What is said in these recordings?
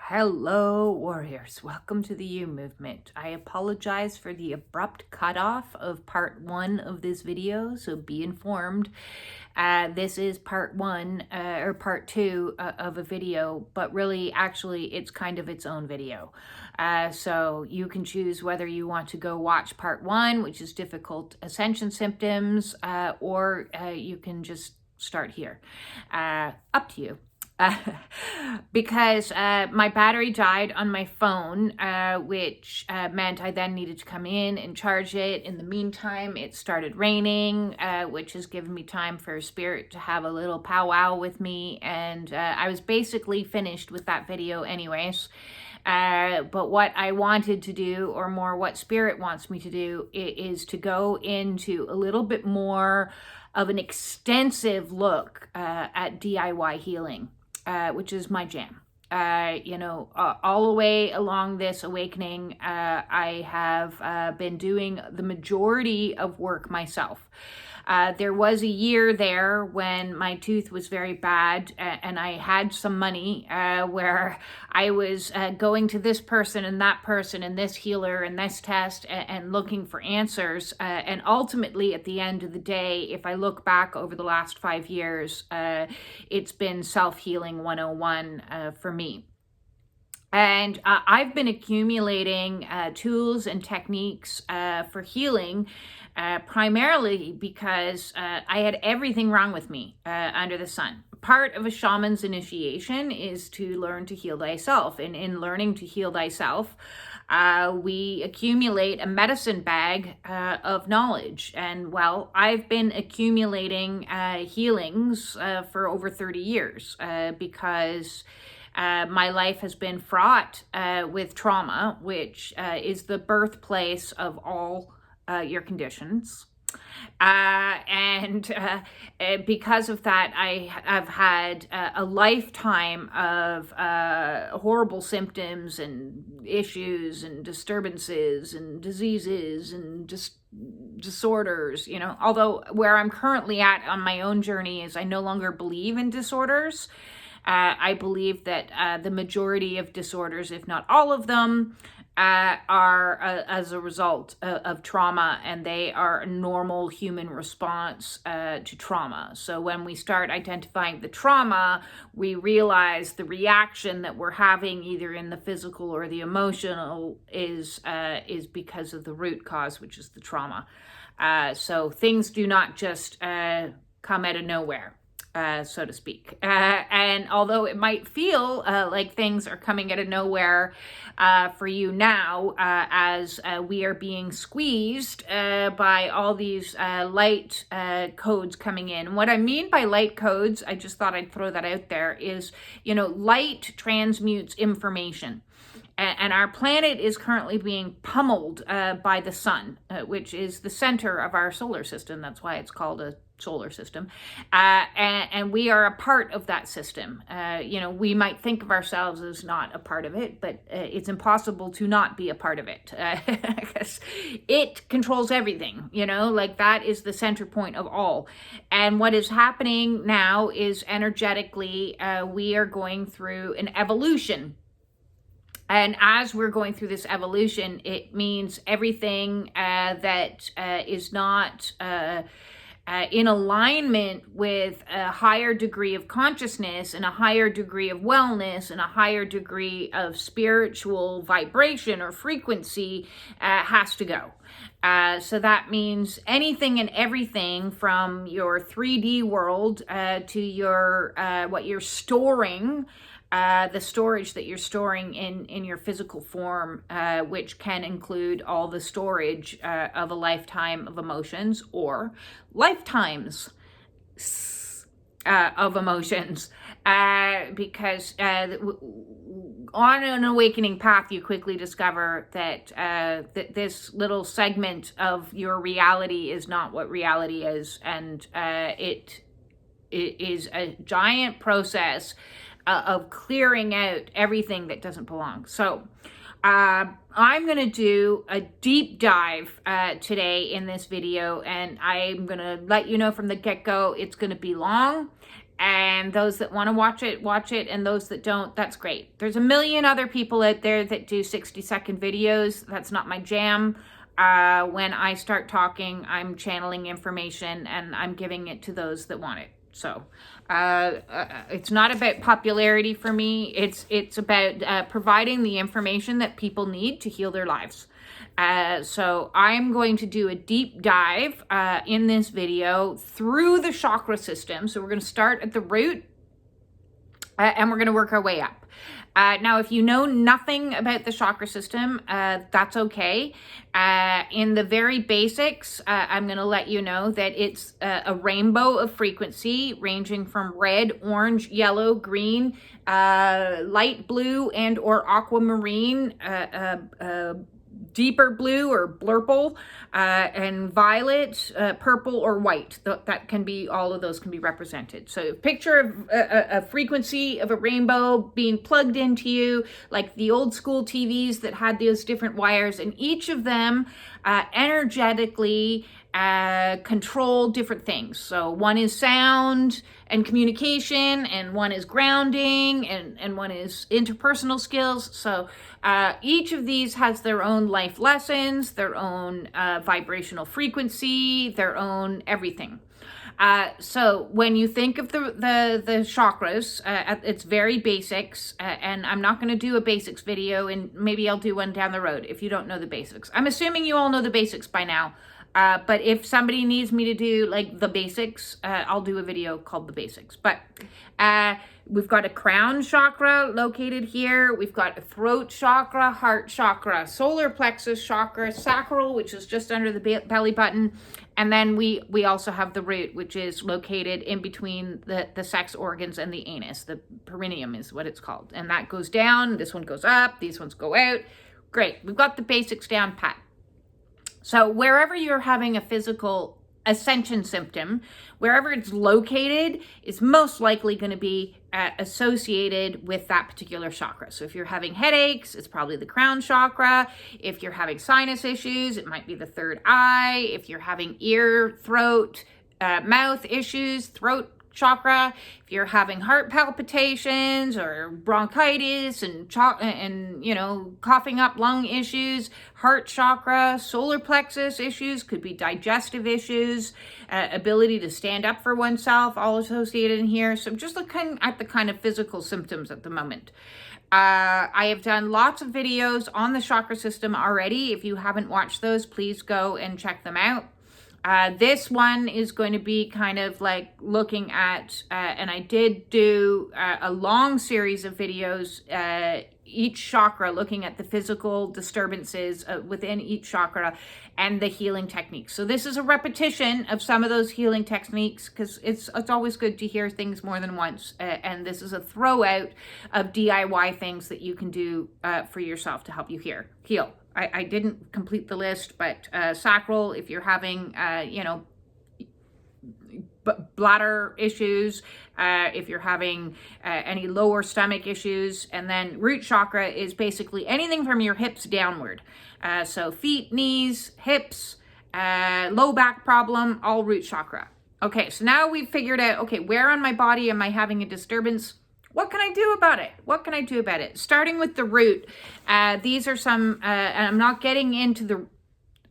Hello, warriors. Welcome to the You Movement. I apologize for the abrupt cutoff of part one of this video, so be informed. This is part one or part two of a video, but really, actually, it's kind of its own video. So you can choose whether you want to go watch part one, which is difficult Ascension symptoms, or you can just start here. Up to you. Because my battery died on my phone, which meant I then needed to come in and charge it. In the meantime, it started raining, which has given me time for Spirit to have a little powwow with me. And I was basically finished with that video anyways. But what I wanted to do, or more what Spirit wants me to do, is to go into a little bit more of an extensive look at DIY healing. Which is my jam. All the way along this awakening, I have been doing the majority of work myself. There was a year there when my tooth was very bad and I had some money where I was going to this person and that person and this healer and this test and looking for answers. And ultimately, at the end of the day, if I look back over the last 5 years, it's been self-healing 101 for me. And I've been accumulating tools and techniques for healing, primarily because I had everything wrong with me under the sun. Part of a shaman's initiation is to learn to heal thyself. And in learning to heal thyself, we accumulate a medicine bag of knowledge. And well, I've been accumulating healings for over 30 years because my life has been fraught with trauma, which is the birthplace of all your conditions. And because of that, I have had a lifetime of horrible symptoms and issues and disturbances and diseases and just disorders, although where I'm currently at on my own journey is I no longer believe in disorders. I believe that the majority of disorders, if not all of them, are as a result of trauma, and they are a normal human response to trauma. So when we start identifying the trauma, we realize the reaction that we're having either in the physical or the emotional is because of the root cause, which is the trauma. So things do not just come out of nowhere. So to speak. And although it might feel like things are coming out of nowhere for you now, as we are being squeezed by all these light codes coming in. What I mean by light codes, I just thought I'd throw that out there, is, light transmutes information. And our planet is currently being pummeled by the sun, which is the center of our solar system. That's why it's called a solar system. And we are a part of that system. We might think of ourselves as not a part of it, but it's impossible to not be a part of it because it controls everything, that is the center point of all. And what is happening now is energetically, we are going through an evolution. And as we're going through this evolution, it means everything that is not in alignment with a higher degree of consciousness and a higher degree of wellness and a higher degree of spiritual vibration or frequency has to go. So that means anything and everything from your 3D world to your what you're storing, the storage that you're storing in your physical form, which can include all the storage of a lifetime of emotions or lifetimes of emotions. Because on an awakening path, you quickly discover that this little segment of your reality is not what reality is. And it is a giant process of clearing out everything that doesn't belong. So I'm going to do a deep dive today in this video, and I'm going to let you know from the get-go it's going to be long. And those that want to watch it, and those that don't, that's great. There's a million other people out there that do 60-second videos. That's not my jam. When I start talking, I'm channeling information and I'm giving it to those that want it. So it's not about popularity for me. It's about providing the information that people need to heal their lives. So I'm going to do a deep dive in this video through the chakra system. So we're going to start at the root and we're going to work our way up. Now, if you know nothing about the chakra system, that's okay. In the very basics, I'm going to let you know that it's a rainbow of frequency ranging from red, orange, yellow, green, light blue, and or aquamarine, deeper blue or blurple, and violet, purple, or white. That can be, all of those can be represented. So picture of a frequency of a rainbow being plugged into you, like the old school TVs that had those different wires, and each of them energetically control different things. So one is sound and communication, and one is grounding, and one is interpersonal skills. So each of these has their own life lessons, their own vibrational frequency, their own everything. So when you think of the chakras, it's very basics, and I'm not going to do a basics video, and maybe I'll do one down the road if you don't know the basics. I'm assuming you all know the basics by now. But if somebody needs me to do like the basics, I'll do a video called the basics. But we've got a crown chakra located here. We've got a throat chakra, heart chakra, solar plexus chakra, sacral, which is just under the belly button. And then we also have the root, which is located in between the sex organs and the anus. The perineum is what it's called. And that goes down. This one goes up. These ones go out. Great. We've got the basics down pat. So wherever you're having a physical ascension symptom, wherever it's located is most likely going to be associated with that particular chakra. So if you're having headaches, it's probably the crown chakra. If you're having sinus issues, it might be the third eye. If you're having ear, throat, mouth issues, throat chakra. If you're having heart palpitations or bronchitis and coughing up lung issues, heart chakra, solar plexus issues, could be digestive issues, ability to stand up for oneself, all associated in here. So I'm just looking at the kind of physical symptoms at the moment. I have done lots of videos on the chakra system already. If you haven't watched those, please go and check them out. This one is going to be kind of like looking at, and I did do a long series of videos, each chakra, looking at the physical disturbances within each chakra and the healing techniques. So this is a repetition of some of those healing techniques, because it's always good to hear things more than once. And this is a throw out of DIY things that you can do for yourself to help you heal. I didn't complete the list, but sacral, if you're having, bladder issues, if you're having any lower stomach issues, and then root chakra is basically anything from your hips downward. So feet, knees, hips, low back problem, all root chakra. Okay, so now we've figured out, okay, where on my body am I having a disturbance? What can I do about it? What can I do about it? Starting with the root, these are some, and I'm not getting into the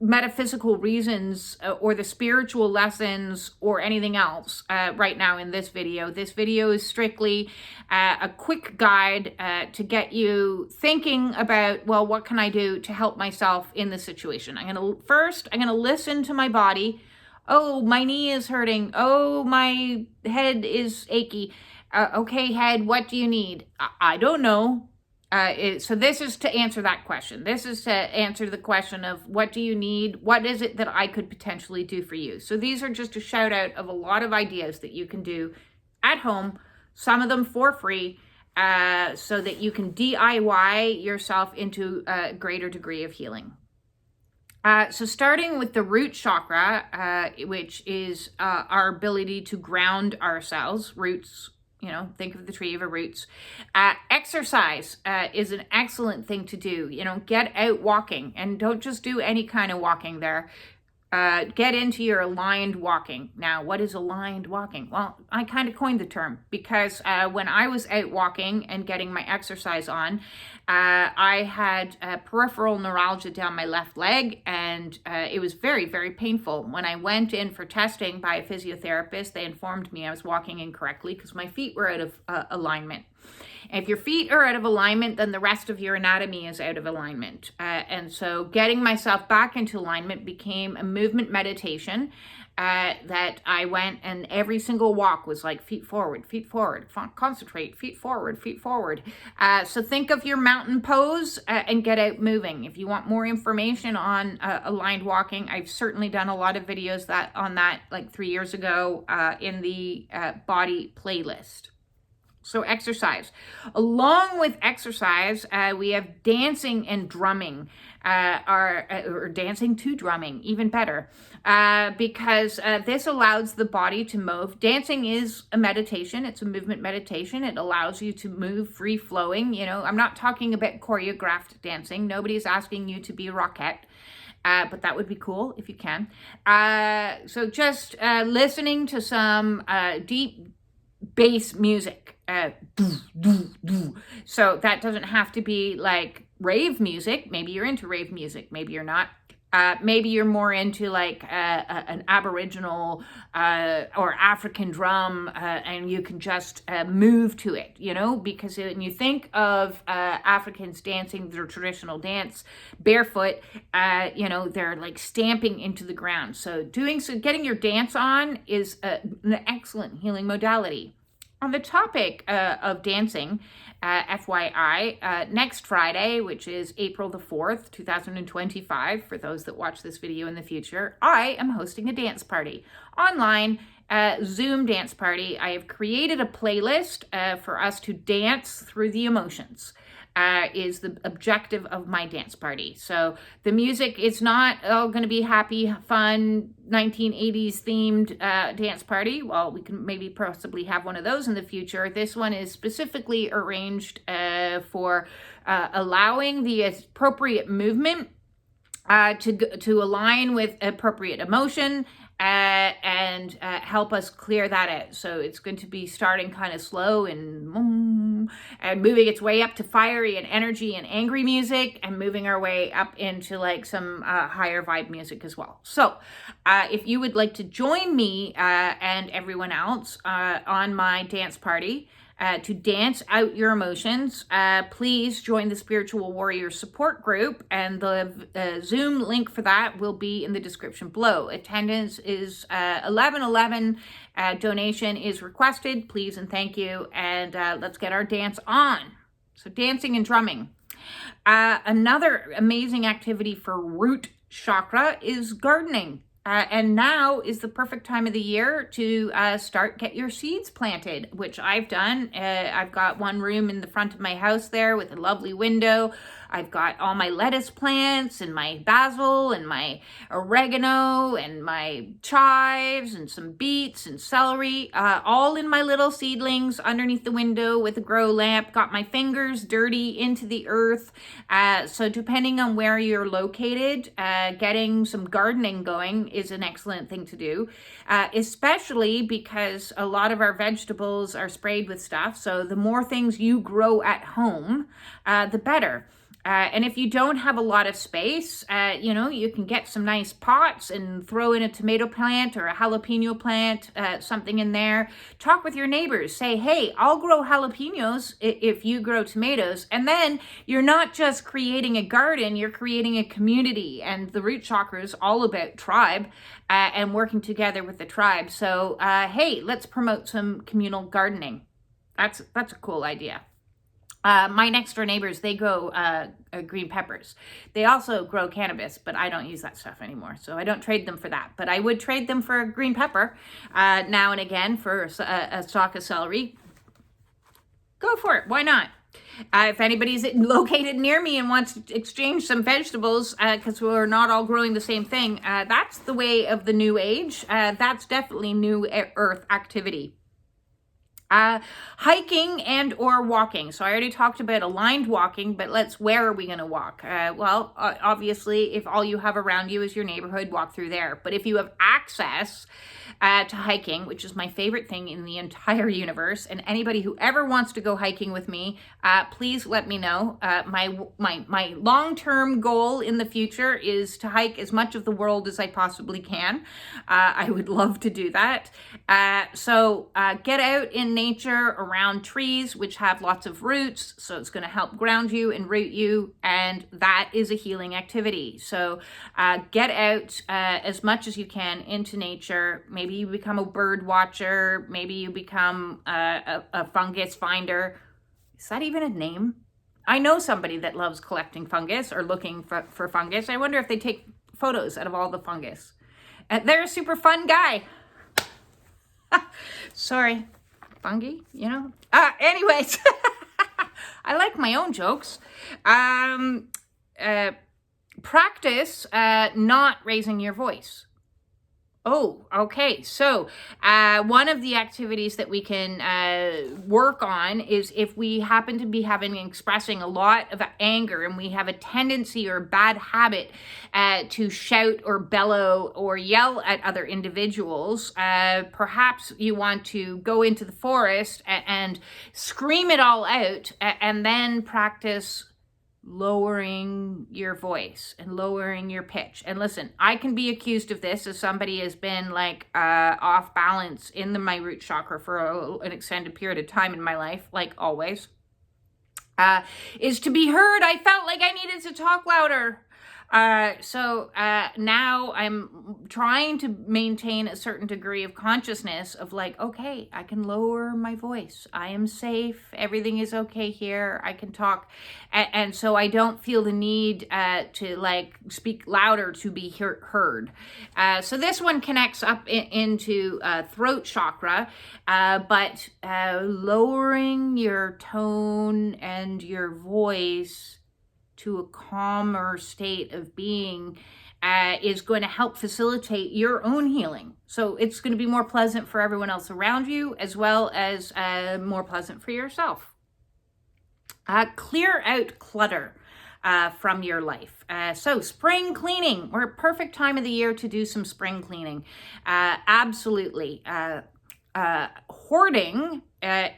metaphysical reasons or the spiritual lessons or anything else right now in this video. This video is strictly a quick guide to get you thinking about, well, what can I do to help myself in this situation? I'm going to listen to my body. Oh, my knee is hurting. Oh, my head is achy. Okay, head, what do you need? I don't know. So this is to answer that question. This is to answer the question of what do you need? What is it that I could potentially do for you? So these are just a shout out of a lot of ideas that you can do at home, some of them for free, so that you can DIY yourself into a greater degree of healing. So starting with the root chakra, which is our ability to ground ourselves, roots. Think of the tree of roots. Exercise is an excellent thing to do. Get out walking, and don't just do any kind of walking there. Get into your aligned walking. Now, what is aligned walking? Well, I kind of coined the term because when I was out walking and getting my exercise on, I had peripheral neuralgia down my left leg, and it was very, very painful. When I went in for testing by a physiotherapist, they informed me I was walking incorrectly because my feet were out of alignment. If your feet are out of alignment, then the rest of your anatomy is out of alignment. And so getting myself back into alignment became a movement meditation that I went, and every single walk was like feet forward, concentrate, feet forward, feet forward. So think of your mountain pose and get out moving. If you want more information on aligned walking, I've certainly done a lot of videos on that like 3 years ago in the body playlist. So exercise. Along with exercise, we have dancing and drumming, or dancing to drumming, even better, because this allows the body to move. Dancing is a meditation. It's a movement meditation. It allows you to move free flowing. You know, I'm not talking about choreographed dancing. Nobody's asking you to be a rockette. But that would be cool if you can. So just listening to some deep bass music. So that doesn't have to be like rave music. Maybe you're into rave music. Maybe you're not. Maybe you're more into like an Aboriginal or African drum, and you can just move to it, you know, because when you think of Africans dancing their traditional dance barefoot, you know, they're like stamping into the ground. So getting your dance on is an excellent healing modality. On the topic of dancing, FYI, next Friday, which is April the 4th, 2025, for those that watch this video in the future, I am hosting a dance party, online Zoom dance party. I have created a playlist for us to dance through the emotions. Is the objective of my dance party. So the music is not all going to be happy, fun, 1980s themed dance party. Well, we can maybe possibly have one of those in the future. This one is specifically arranged for allowing the appropriate movement to align with appropriate emotion and help us clear that out. So it's going to be starting kind of slow and moving its way up to fiery and energy and angry music, and moving our way up into like some higher vibe music as well. So if you would like to join me and everyone else on my dance party, to dance out your emotions, please join the Spiritual Warrior Support Group, and the Zoom link for that will be in the description below. Attendance is 11:11. Donation is requested, please and thank you, and let's get our dance on. So dancing and drumming. Another amazing activity for root chakra is gardening. And now is the perfect time of the year to get your seeds planted, which I've done. I've got one room in the front of my house there with a lovely window. I've got all my lettuce plants and my basil and my oregano and my chives and some beets and celery, all in my little seedlings underneath the window with a grow lamp. Got my fingers dirty into the earth. So depending on where you're located, getting some gardening going is an excellent thing to do, especially because a lot of our vegetables are sprayed with stuff. So the more things you grow at home, the better. And if you don't have a lot of space, you know, you can get some nice pots and throw in a tomato plant or a jalapeno plant, something in there. Talk with your neighbors. Say, hey, I'll grow jalapenos if you grow tomatoes. And then you're not just creating a garden, you're creating a community. And the root chakra is all about tribe and working together with the tribe. So, hey, let's promote some communal gardening. That's a cool idea. My next door neighbors, they grow green peppers. They also grow cannabis, but I don't use that stuff anymore. So I don't trade them for that. But I would trade them for a green pepper now and again for a stalk of celery. Go for it. Why not? If anybody's located near me and wants to exchange some vegetables, because we're not all growing the same thing, that's the way of the new age. That's definitely new earth activity. Hiking and or walking. So I already talked about aligned walking, but where are we going to walk? Obviously, if all you have around you is your neighborhood, walk through there. But if you have access to hiking, which is my favorite thing in the entire universe, and anybody who ever wants to go hiking with me, please let me know. My long-term goal in the future is to hike as much of the world as I possibly can. I would love to do that. So get out in nature around trees, which have lots of roots. So it's going to help ground you and root you. And that is a healing activity. So get out as much as you can into nature. Maybe you become a bird watcher. Maybe you become a fungus finder. Is that even a name? I know somebody that loves collecting fungus or looking for fungus. I wonder if they take photos out of all the fungus. They're a super fun guy. Sorry, fungi, you know. Anyways, I like my own jokes. Practice not raising your voice. Oh, okay. So one of the activities that we can work on is if we happen to be expressing a lot of anger and we have a tendency or bad habit to shout or bellow or yell at other individuals, perhaps you want to go into the forest and scream it all out and then practice lowering your voice and lowering your pitch. And listen, I can be accused of this as somebody has been like off balance in my root chakra for an extended period of time in my life, like always. Is to be heard. I felt like I needed to talk louder. So now I'm trying to maintain a certain degree of consciousness of like, okay, I can lower my voice. I am safe. Everything is okay here. I can talk. And so I don't feel the need to like speak louder to be heard. So this one connects up into throat chakra, but lowering your tone and your voice to a calmer state of being is going to help facilitate your own healing. So it's going to be more pleasant for everyone else around you, as well as more pleasant for yourself. Clear out clutter from your life. So spring cleaning, we're a perfect time of the year to do some spring cleaning. Absolutely. Hoarding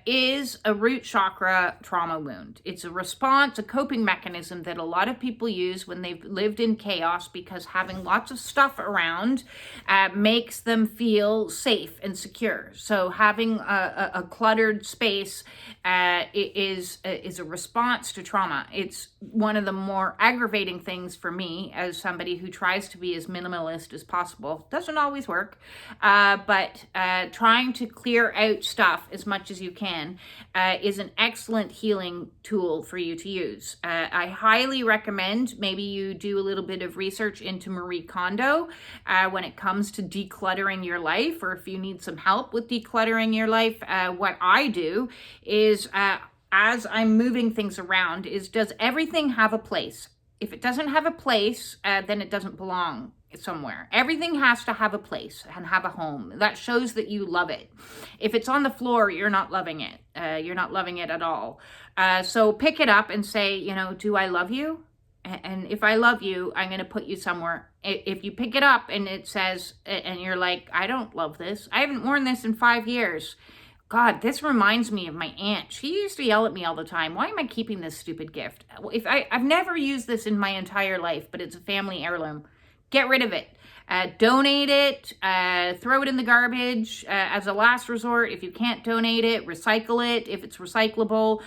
is a root chakra trauma wound. It's a response, a coping mechanism that a lot of people use when they've lived in chaos, because having lots of stuff around makes them feel safe and secure. So having a cluttered space is a response to trauma. It's one of the more aggravating things for me as somebody who tries to be as minimalist as possible. Doesn't always work, but trying to clear out stuff as much as you can is an excellent healing tool for you to use. I highly recommend maybe you do a little bit of research into Marie Kondo when it comes to decluttering your life, or if you need some help with decluttering your life. What I do is as I'm moving things around is, does everything have a place? If it doesn't have a place, then it doesn't belong somewhere. Everything has to have a place and have a home. That shows that you love it. If it's on the floor, you're not loving it. You're not loving it at all. So pick it up and say, you know, do I love you? And if I love you, I'm going to put you somewhere. If you pick it up and it says, and you're like, I don't love this. I haven't worn this in 5 years. God, this reminds me of my aunt. She used to yell at me all the time. Why am I keeping this stupid gift? I've never used this in my entire life, but it's a family heirloom. Get rid of it. Donate it. Throw it in the garbage as a last resort. If you can't donate it, recycle it. If it's recyclable,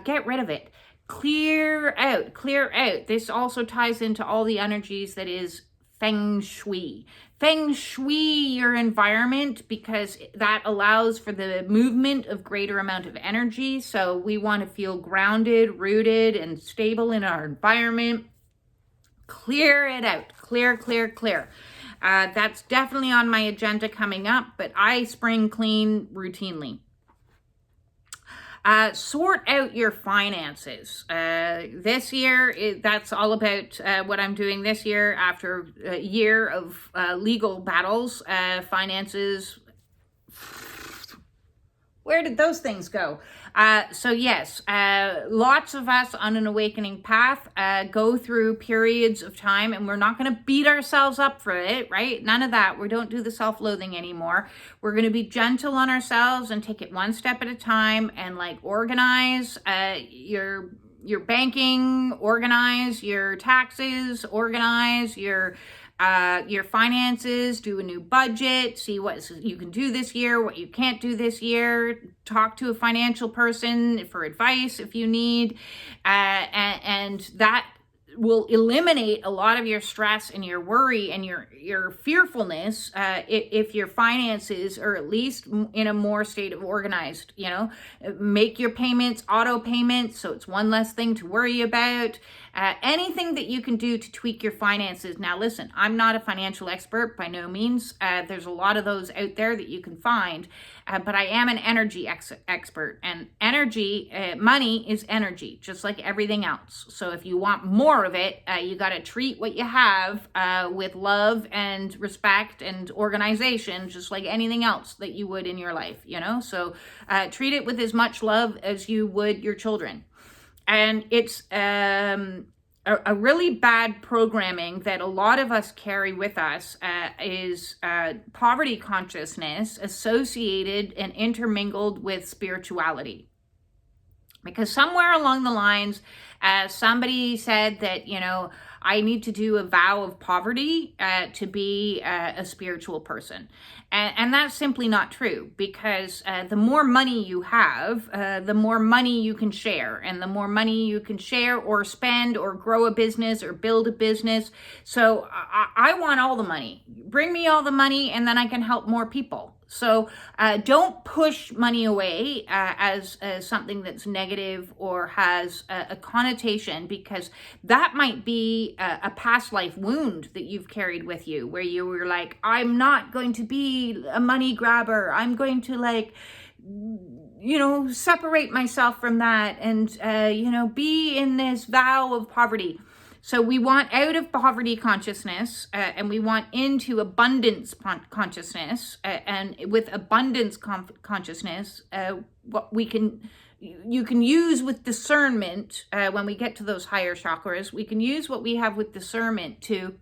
get rid of it. Clear out. Clear out. This also ties into all the energies that is feng shui. Feng shui your environment, because that allows for the movement of greater amount of energy. So we want to feel grounded, rooted, and stable in our environment. Clear it out. Clear, clear, clear. That's definitely on my agenda coming up, but I spring clean routinely. Sort out your finances. This year, that's all about what I'm doing this year after a year of legal battles. Finances, Where did those things go? So yes, lots of us on an awakening path go through periods of time, and we're not going to beat ourselves up for it, right? None of that. We don't do the self-loathing anymore. We're going to be gentle on ourselves and take it one step at a time, and like organize your banking, organize your taxes, organize your finances, do a new budget, see what you can do this year, what you can't do this year, talk to a financial person for advice if you need, and that will eliminate a lot of your stress and your worry and your fearfulness if your finances are at least in a more state of organized. Make your payments auto payments, so it's one less thing to worry about. Anything that you can do to tweak your finances. Now listen, I'm not a financial expert by no means. There's a lot of those out there that you can find, but I am an energy expert, and energy, money is energy, just like everything else. So if you want more of it, you got to treat what you have with love and respect and organization, just like anything else that you would in your life, so treat it with as much love as you would your children. And it's a really bad programming that a lot of us carry with us is poverty consciousness associated and intermingled with spirituality. Because somewhere along the lines, somebody said that, I need to do a vow of poverty to be a spiritual person. And that's simply not true, because the more money you have, the more money you can share. And the more money you can share or spend or grow a business or build a business. So I want all the money. Bring me all the money, and then I can help more people. So don't push money away as something that's negative or has a connotation, because that might be a past life wound that you've carried with you, where you were like, I'm not going to be a money grabber. I'm going to separate myself from that and, be in this vow of poverty. So we want out of poverty consciousness and we want into abundance consciousness. And with abundance consciousness, what you can use with discernment when we get to those higher chakras, we can use what we have with discernment to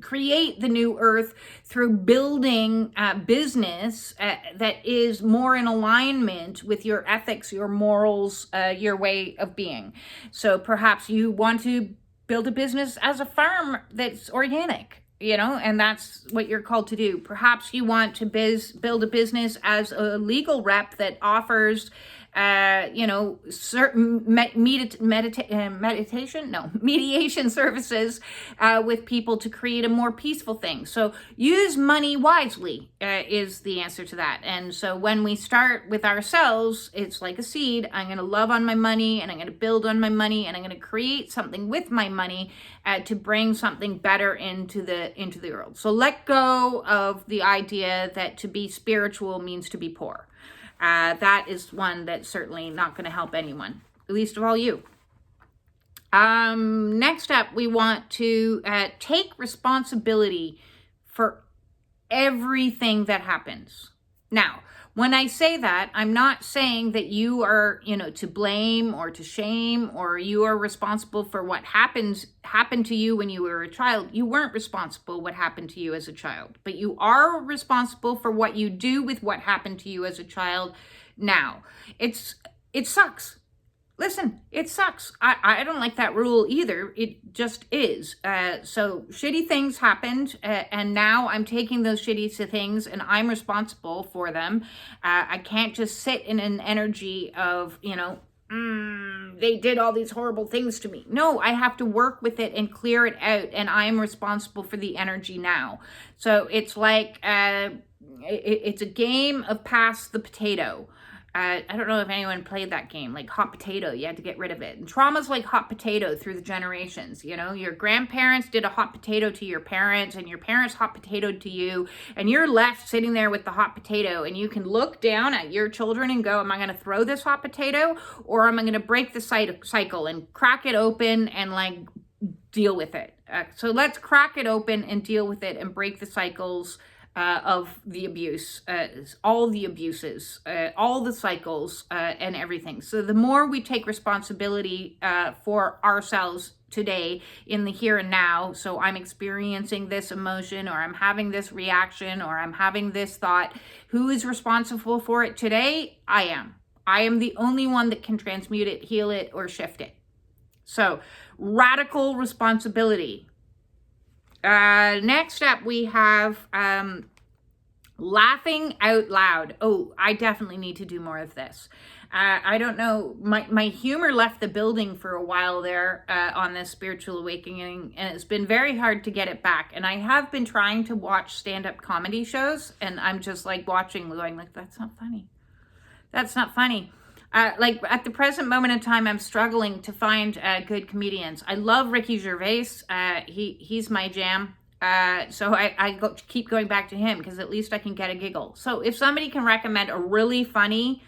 create the new earth through building a business that is more in alignment with your ethics, your morals, your way of being. So perhaps you want to build a business as a farm that's organic, and that's what you're called to do. Perhaps you want to build a business as a legal rep that offers certain mediation services with people to create a more peaceful thing. So use money wisely is the answer to that. And so when we start with ourselves, it's like a seed. I'm going to love on my money, and I'm going to build on my money, and I'm going to create something with my money to bring something better into the world. So let go of the idea that to be spiritual means to be poor. That is one that's certainly not going to help anyone, least of all you. Next up, we want to take responsibility for everything that happens. Now, when I say that, I'm not saying that you are, to blame or to shame, or you are responsible for what happened to you when you were a child. You weren't responsible what happened to you as a child, but you are responsible for what you do with what happened to you as a child now. It sucks. Listen, it sucks. I don't like that rule either. It just is. So shitty things happened, and now I'm taking those shitty things and I'm responsible for them. I can't just sit in an energy of, they did all these horrible things to me. No, I have to work with it and clear it out, and I'm responsible for the energy now. So it's like, it's a game of pass the potato. I don't know if anyone played that game, like hot potato. You had to get rid of it. And trauma's like hot potato through the generations. Your grandparents did a hot potato to your parents, and your parents hot potatoed to you, and you're left sitting there with the hot potato, and you can look down at your children and go, am I going to throw this hot potato, or am I going to break the cycle and crack it open and deal with it? So let's crack it open and deal with it and break the cycles of the abuse, all the abuses, all the cycles, and everything. So the more we take responsibility for ourselves today in the here and now, so I'm experiencing this emotion, or I'm having this reaction, or I'm having this thought, who is responsible for it today? I am. I am the only one that can transmute it, heal it, or shift it. So radical responsibility. Next up, we have laughing out loud. Oh, I definitely need to do more of this. I don't know, my humor left the building for a while there on this spiritual awakening, and it's been very hard to get it back. And I have been trying to watch stand-up comedy shows, and I'm just like watching, going like, that's not funny. That's not funny. Like at the present moment in time, I'm struggling to find good comedians. I love Ricky Gervais. He's my jam. So I keep going back to him because at least I can get a giggle. So if somebody can recommend a really funny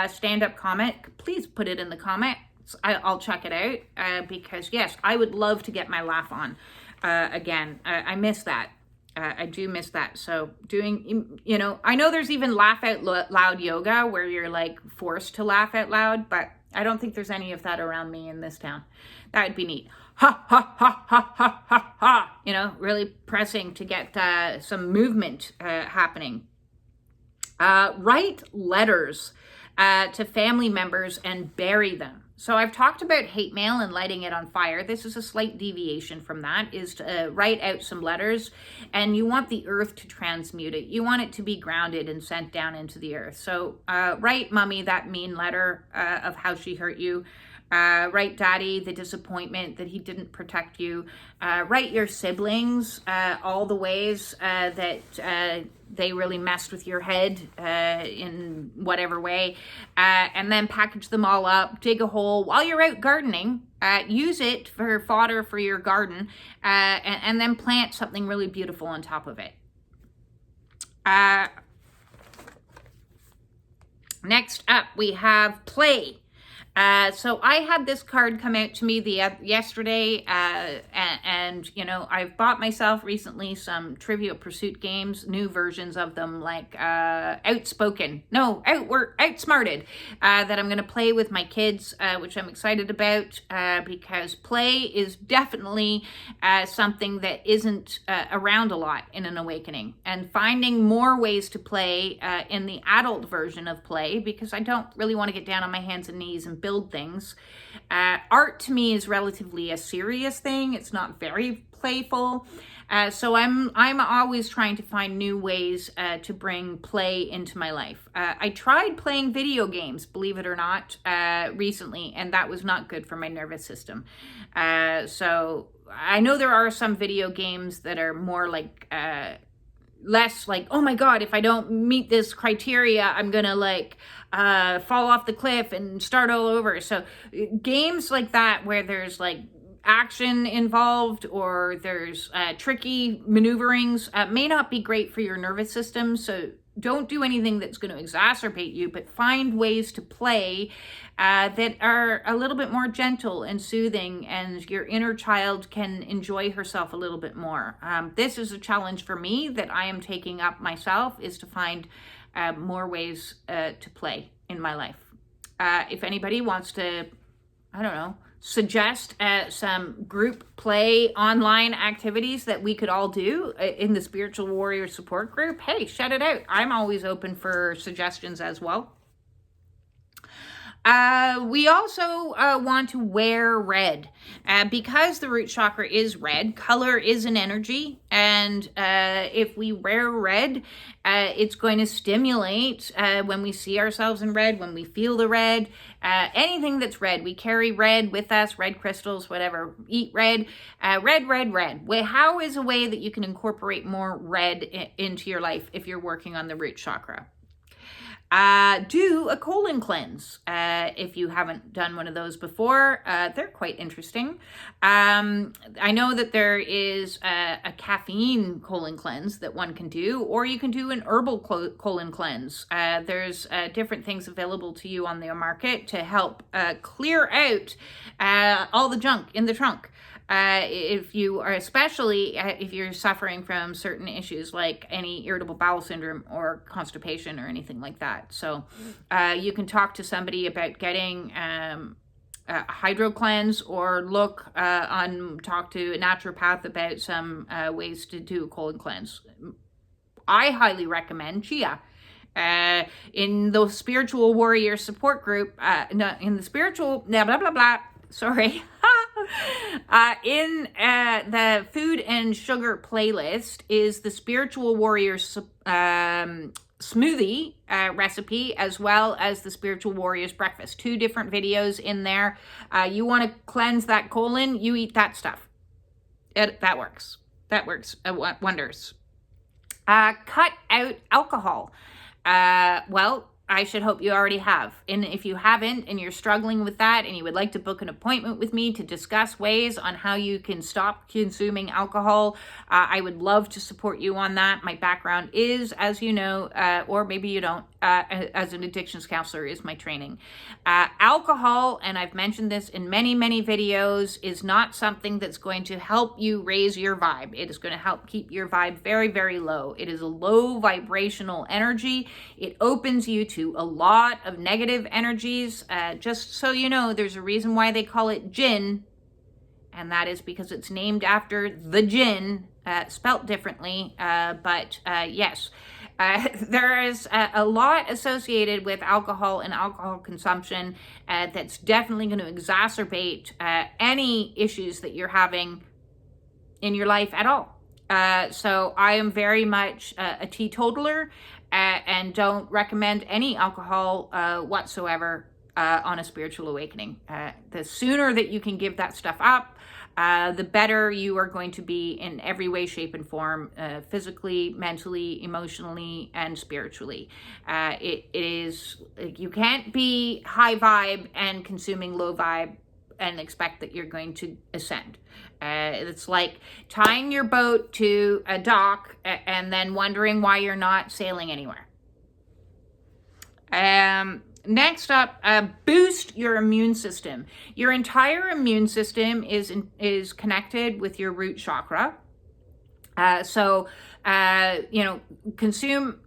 stand-up comic, please put it in the comments. I'll check it out because yes, I would love to get my laugh on again. I miss that. I do miss that. So doing, I know there's even laugh out loud yoga where you're like forced to laugh out loud, but I don't think there's any of that around me in this town. That would be neat. Ha, ha, ha, ha, ha, ha, ha. Really pressing to get some movement happening. Write letters to family members and bury them. So I've talked about hate mail and lighting it on fire. This is a slight deviation from that, is to write out some letters, and you want the earth to transmute it. You want it to be grounded and sent down into the earth. So write mommy that mean letter of how she hurt you. Write daddy the disappointment that he didn't protect you. Write your siblings all the ways that they really messed with your head in whatever way, and then package them all up, dig a hole while you're out gardening, use it for fodder for your garden, and then plant something really beautiful on top of it. Next up, we have play. So I had this card come out to me yesterday, and I've bought myself recently some Trivial Pursuit games, new versions of them, like Outsmarted, that I'm going to play with my kids, which I'm excited about, because play is definitely something that isn't around a lot in an awakening, and finding more ways to play in the adult version of play, because I don't really want to get down on my hands and knees and build things. Art to me is relatively a serious thing. It's not very playful. So I'm always trying to find new ways to bring play into my life. I tried playing video games, believe it or not, recently, and that was not good for my nervous system. So I know there are some video games that are more like less like, oh my God, if I don't meet this criteria, I'm gonna fall off the cliff and start all over. So games like that, where there's like action involved, or there's tricky maneuverings, may not be great for your nervous system. So don't do anything that's going to exacerbate you, but find ways to play that are a little bit more gentle and soothing, and your inner child can enjoy herself a little bit more. This is a challenge for me that I am taking up myself, is to find more ways to play in my life. If anybody wants to, suggest some group play online activities that we could all do in the Spiritual Warrior Support Group, hey, shout it out. I'm always open for suggestions as well. We also want to wear red because the root chakra is red. Color is an energy, and if we wear red, it's going to stimulate when we see ourselves in red, when we feel the red, anything that's red. We carry red with us, red crystals, whatever. Eat red, red. How is a way that you can incorporate more red into your life if you're working on the root chakra? Do a colon cleanse if you haven't done one of those before. They're quite interesting. I know that there is a caffeine colon cleanse that one can do, or you can do an herbal colon cleanse. There's different things available to you on the market to help clear out all the junk in the trunk. if you are, especially if you're suffering from certain issues like any irritable bowel syndrome or constipation or anything like that. So you can talk to somebody about getting hydro cleanse, or talk to a naturopath about some ways to do a colon cleanse. I highly recommend chia. In the spiritual warrior support group, in the spiritual blah blah blah blah. Sorry. In the food and sugar playlist is the spiritual warrior smoothie recipe, as well as the spiritual warrior's breakfast. 2 different videos in there. You want to cleanse that colon, you eat that stuff. That works wonders. Cut out alcohol. Well, I should hope you already have. And if you haven't and you're struggling with that and you would like to book an appointment with me to discuss ways on how you can stop consuming alcohol, I would love to support you on that. My background is, as you know, or maybe you don't, as an addictions counselor is my training. Alcohol, and I've mentioned this in many, many videos, is not something that's going to help you raise your vibe. It is going to help keep your vibe very, very low. It is a low vibrational energy. It opens you to a lot of negative energies. Just so you know, there's a reason why they call it gin, and that is because it's named after the gin, spelt differently, but yes. There is a lot associated with alcohol and alcohol consumption that's definitely going to exacerbate any issues that you're having in your life at all. So I am very much a teetotaler, and don't recommend any alcohol whatsoever on a spiritual awakening. The sooner that you can give that stuff up, the better you are going to be in every way, shape, and form, physically, mentally, emotionally, and spiritually. It is, you can't be high vibe and consuming low vibe and expect that you're going to ascend. It's like tying your boat to a dock and then wondering why you're not sailing anywhere. Next up, boost your immune system. Your entire immune system is connected with your root chakra. Consume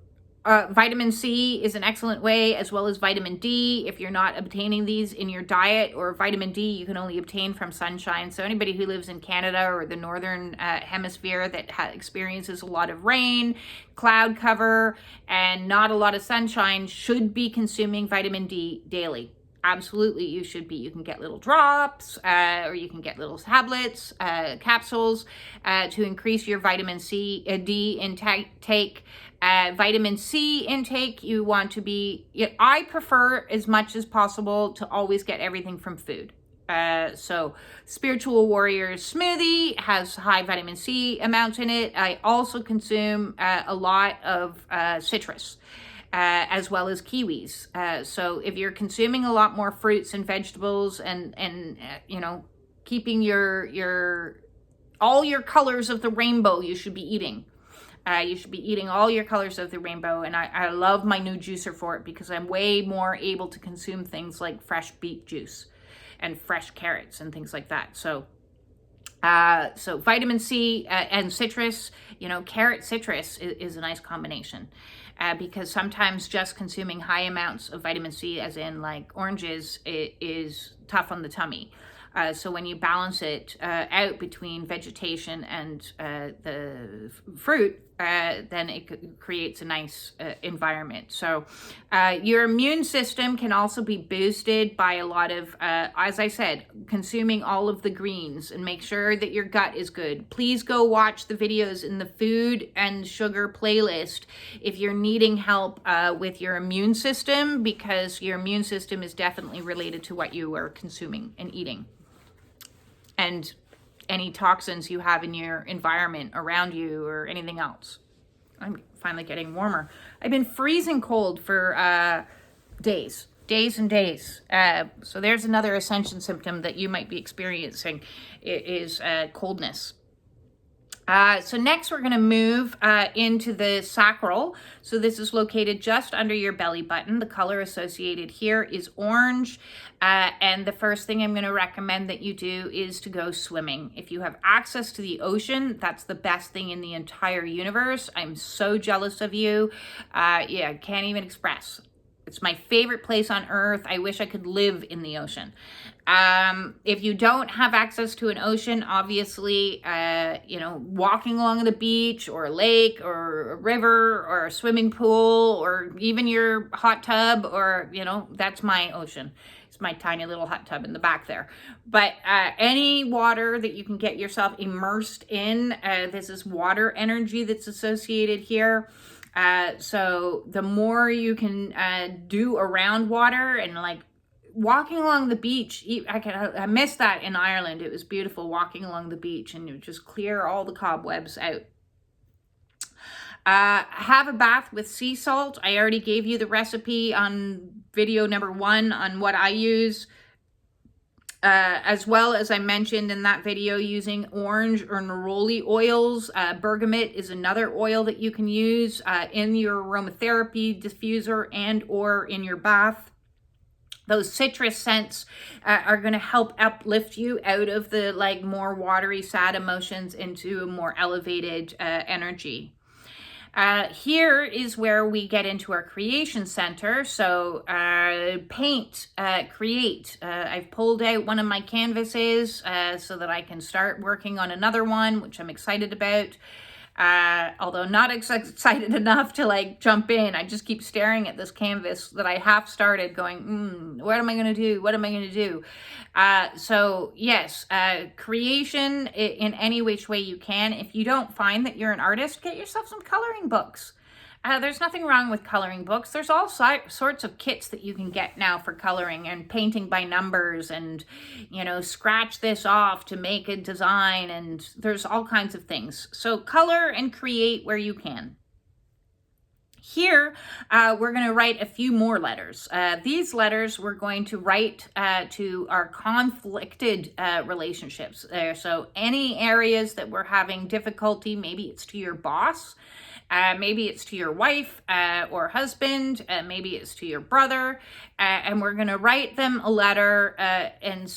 vitamin C is an excellent way, as well as vitamin D. If you're not obtaining these in your diet, or vitamin D you can only obtain from sunshine. So anybody who lives in Canada or the northern hemisphere that experiences a lot of rain, cloud cover, and not a lot of sunshine should be consuming vitamin D daily. Absolutely, you should be. You can get little drops, or you can get little tablets, capsules, to increase your vitamin D intake. Vitamin C intake, you want to be, I prefer as much as possible to always get everything from food. So Spiritual Warrior smoothie has high vitamin C amounts in it. I also consume a lot of citrus, as well as kiwis. So if you're consuming a lot more fruits and vegetables, and keeping all your colors of the rainbow, you should be eating. You should be eating all your colors of the rainbow, and I love my new juicer for it, because I'm way more able to consume things like fresh beet juice and fresh carrots and things like that. So vitamin C and citrus, carrot citrus is a nice combination, because sometimes just consuming high amounts of vitamin C, as in like oranges, is tough on the tummy. So when you balance it out between vegetation and the fruit, then it creates a nice environment. So your immune system can also be boosted by a lot of, as I said, consuming all of the greens, and make sure that your gut is good. Please go watch the videos in the food and sugar playlist if you're needing help with your immune system, because your immune system is definitely related to what you are consuming and eating, and any toxins you have in your environment around you, or anything else. I'm finally getting warmer. I've been freezing cold for days and days. So there's another Ascension symptom that you might be experiencing. It is coldness. So next we're going to move into the sacral. So this is located just under your belly button. The color associated here is orange. And the first thing I'm going to recommend that you do is to go swimming. If you have access to the ocean, that's the best thing in the entire universe. I'm so jealous of you. Yeah, can't even express. It's my favorite place on earth. I wish I could live in the ocean. If you don't have access to an ocean, obviously, walking along the beach or a lake or a river or a swimming pool or even your hot tub or, that's my ocean. It's my tiny little hot tub in the back there. But any water that you can get yourself immersed in, this is water energy that's associated here. So the more you can do around water and like walking along the beach, I missed that in Ireland. It was beautiful walking along the beach and you just clear all the cobwebs out. Have a bath with sea salt. I already gave you the recipe on video number 1 on what I use. As well as I mentioned in that video, using orange or neroli oils. Bergamot is another oil that you can use in your aromatherapy diffuser and or in your bath. Those citrus scents are going to help uplift you out of the more watery, sad emotions into a more elevated energy. Here is where we get into our creation center. So paint, create. I've pulled out one of my canvases so that I can start working on another one, which I'm excited about. Although not excited enough to jump in. I just keep staring at this canvas that I have started going, what am I going to do? What am I going to do? So yes, creation in any which way you can. If you don't find that you're an artist, get yourself some coloring books. There's nothing wrong with coloring books. There's all sorts of kits that you can get now for coloring and painting by numbers and, scratch this off to make a design, and there's all kinds of things. So color and create where you can. Here, we're going to write a few more letters. These letters we're going to write to our conflicted relationships there. So any areas that we're having difficulty, maybe it's to your boss, maybe it's to your wife or husband, maybe it's to your brother, and we're going to write them a letter and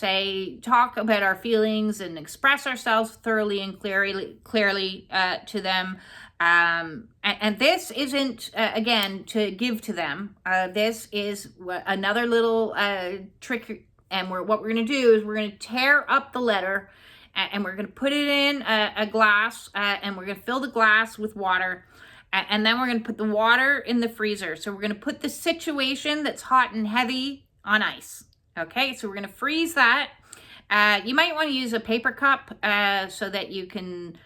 talk about our feelings and express ourselves thoroughly and clearly to them. And this isn't, again, to give to them. This is another little trick. And what we're going to do is we're going to tear up the letter and we're going to put it in a glass and we're going to fill the glass with water. And then we're going to put the water in the freezer. So we're going to put the situation that's hot and heavy on ice. Okay, so we're going to freeze that. You might want to use a paper cup so that you can,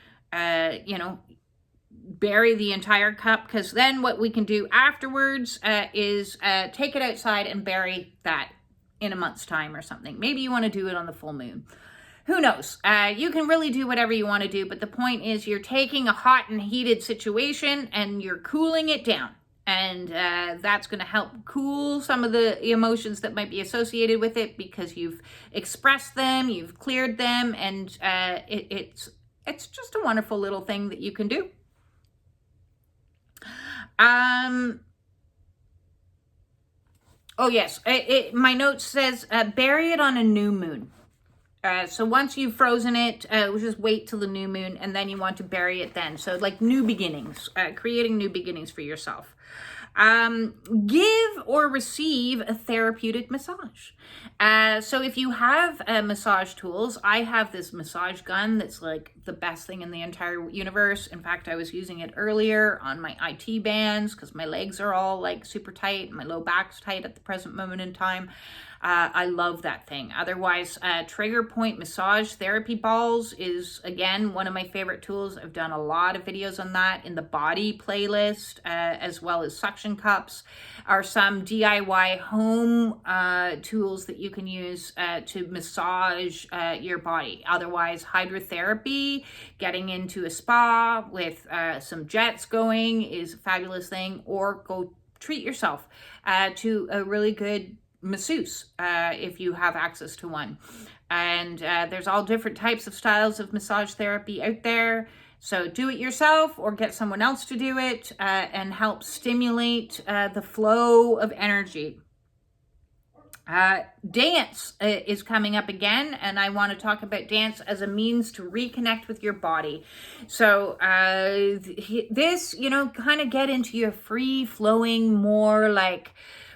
bury the entire cup, because then what we can do afterwards is take it outside and bury that in a month's time or something. Maybe you want to do it on the full moon. Who knows? You can really do whatever you want to do, but the point is you're taking a hot and heated situation and you're cooling it down. And that's going to help cool some of the emotions that might be associated with it because you've expressed them, you've cleared them, and it's just a wonderful little thing that you can do. Oh yes, my note says bury it on a new moon. So once you've frozen it, just wait till the new moon, and then you want to bury it then. So new beginnings, creating new beginnings for yourself. Give or receive a therapeutic massage. So if you have massage tools, I have this massage gun that's the best thing in the entire universe. In fact, I was using it earlier on my IT bands because my legs are all super tight and my low back's tight at the present moment in time. I love that thing. Otherwise, trigger point massage therapy balls is, again, one of my favorite tools. I've done a lot of videos on that in the body playlist, as well as suction cups are some DIY home tools that you can use to massage your body. Otherwise, hydrotherapy, getting into a spa with some jets going is a fabulous thing, or go treat yourself to a really good masseuse if you have access to one. And there's all different types of styles of massage therapy out there. So do it yourself or get someone else to do it and help stimulate the flow of energy. Dance is coming up again, and I want to talk about dance as a means to reconnect with your body. So this, kind of get into your free-flowing, more like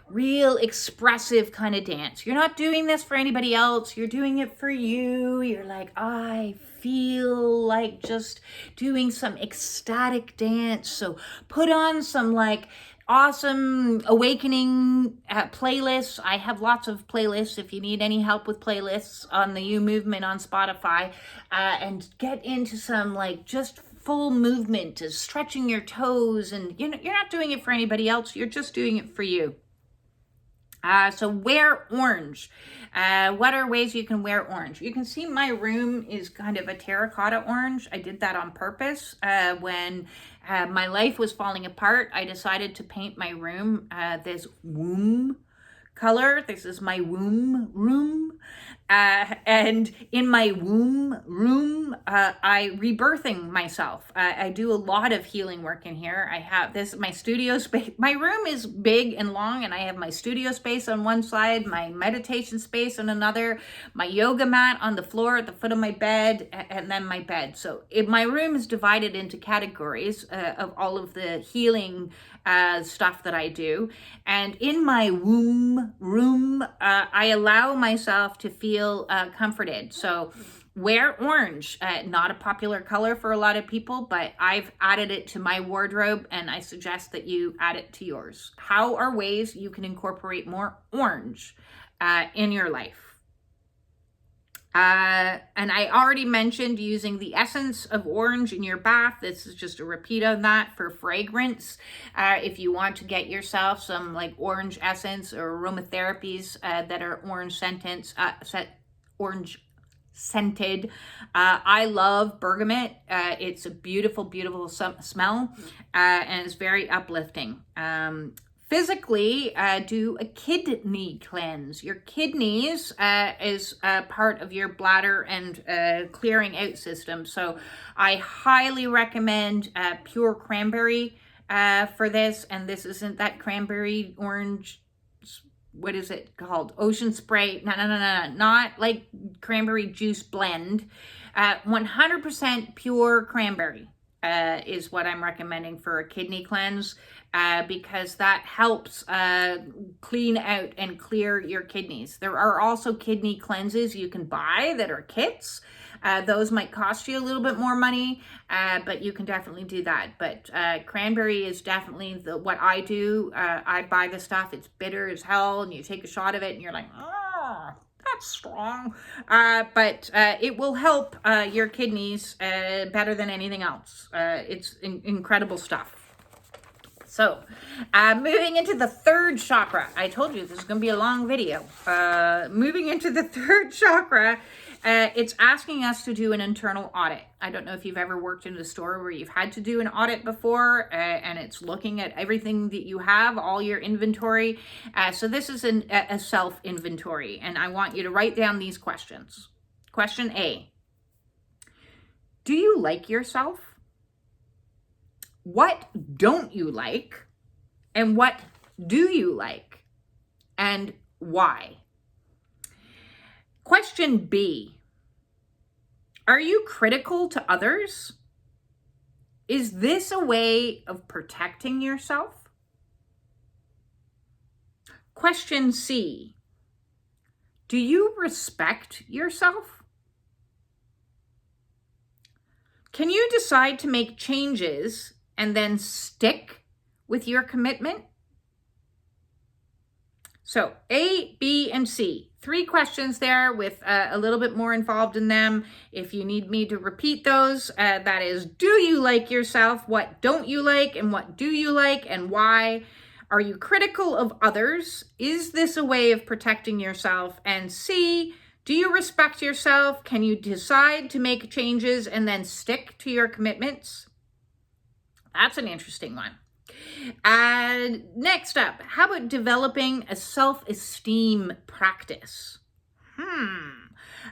real expressive kind of dance. You're not doing this for anybody else. You're doing it for you. You're like, I feel like just doing some ecstatic dance. So put on some like awesome awakening playlists. I have lots of playlists if you need any help with playlists on the You Movement on Spotify, and get into some like just full movement, stretching your toes, and you're not doing it for anybody else. You're just doing it for you. So wear orange. What are ways you can wear orange? You can see my room is kind of a terracotta orange. I did that on purpose. When my life was falling apart, I decided to paint my room this womb color. This is my womb room. And in my womb room, I rebirthing myself. I do a lot of healing work in here. I have my studio space. My room is big and long, and I have my studio space on one side, my meditation space on another, my yoga mat on the floor at the foot of my bed, and then my bed. So my room is divided into categories of all of the healing stuff that I do. And in my womb room, I allow myself to feel comforted. So wear orange, not a popular color for a lot of people, but I've added it to my wardrobe, and I suggest that you add it to yours. How are ways you can incorporate more orange in your life? And I already mentioned using the essence of orange in your bath. This is just a repeat of that for fragrance. If you want to get yourself some like orange essence or aromatherapies that are orange scented. I love bergamot. It's a beautiful, beautiful smell, and it's very uplifting. Physically, do a kidney cleanse. Your kidneys is part of your bladder and clearing out system. So I highly recommend pure cranberry for this. And this isn't that cranberry orange, what is it called? Ocean spray. No. Not like cranberry juice blend. 100% pure cranberry is what I'm recommending for a kidney cleanse. Because that helps clean out and clear your kidneys. There are also kidney cleanses you can buy that are kits. Those might cost you a little bit more money, but you can definitely do that. But cranberry is definitely what I do. I buy the stuff. It's bitter as hell, and you take a shot of it, and you're like, oh, that's strong. But it will help your kidneys better than anything else. It's incredible stuff. So, moving into the third chakra. I told you this is going to be a long video. Moving into the third chakra, it's asking us to do an internal audit. I don't know if you've ever worked in a store where you've had to do an audit before, and it's looking at everything that you have, all your inventory. So this is a self-inventory, and I want you to write down these questions. Question A. Do you like yourself? What don't you like, and what do you like, and why? Question B, are you critical to others? Is this a way of protecting yourself? Question C, do you respect yourself? Can you decide to make changes and then stick with your commitment? So A, B, and C. 3 questions there with a little bit more involved in them. If you need me to repeat those, that is, do you like yourself? What don't you like? And what do you like? And why? Are you critical of others? Is this a way of protecting yourself? And C, do you respect yourself? Can you decide to make changes and then stick to your commitments? That's an interesting one. Next up, how about developing a self-esteem practice?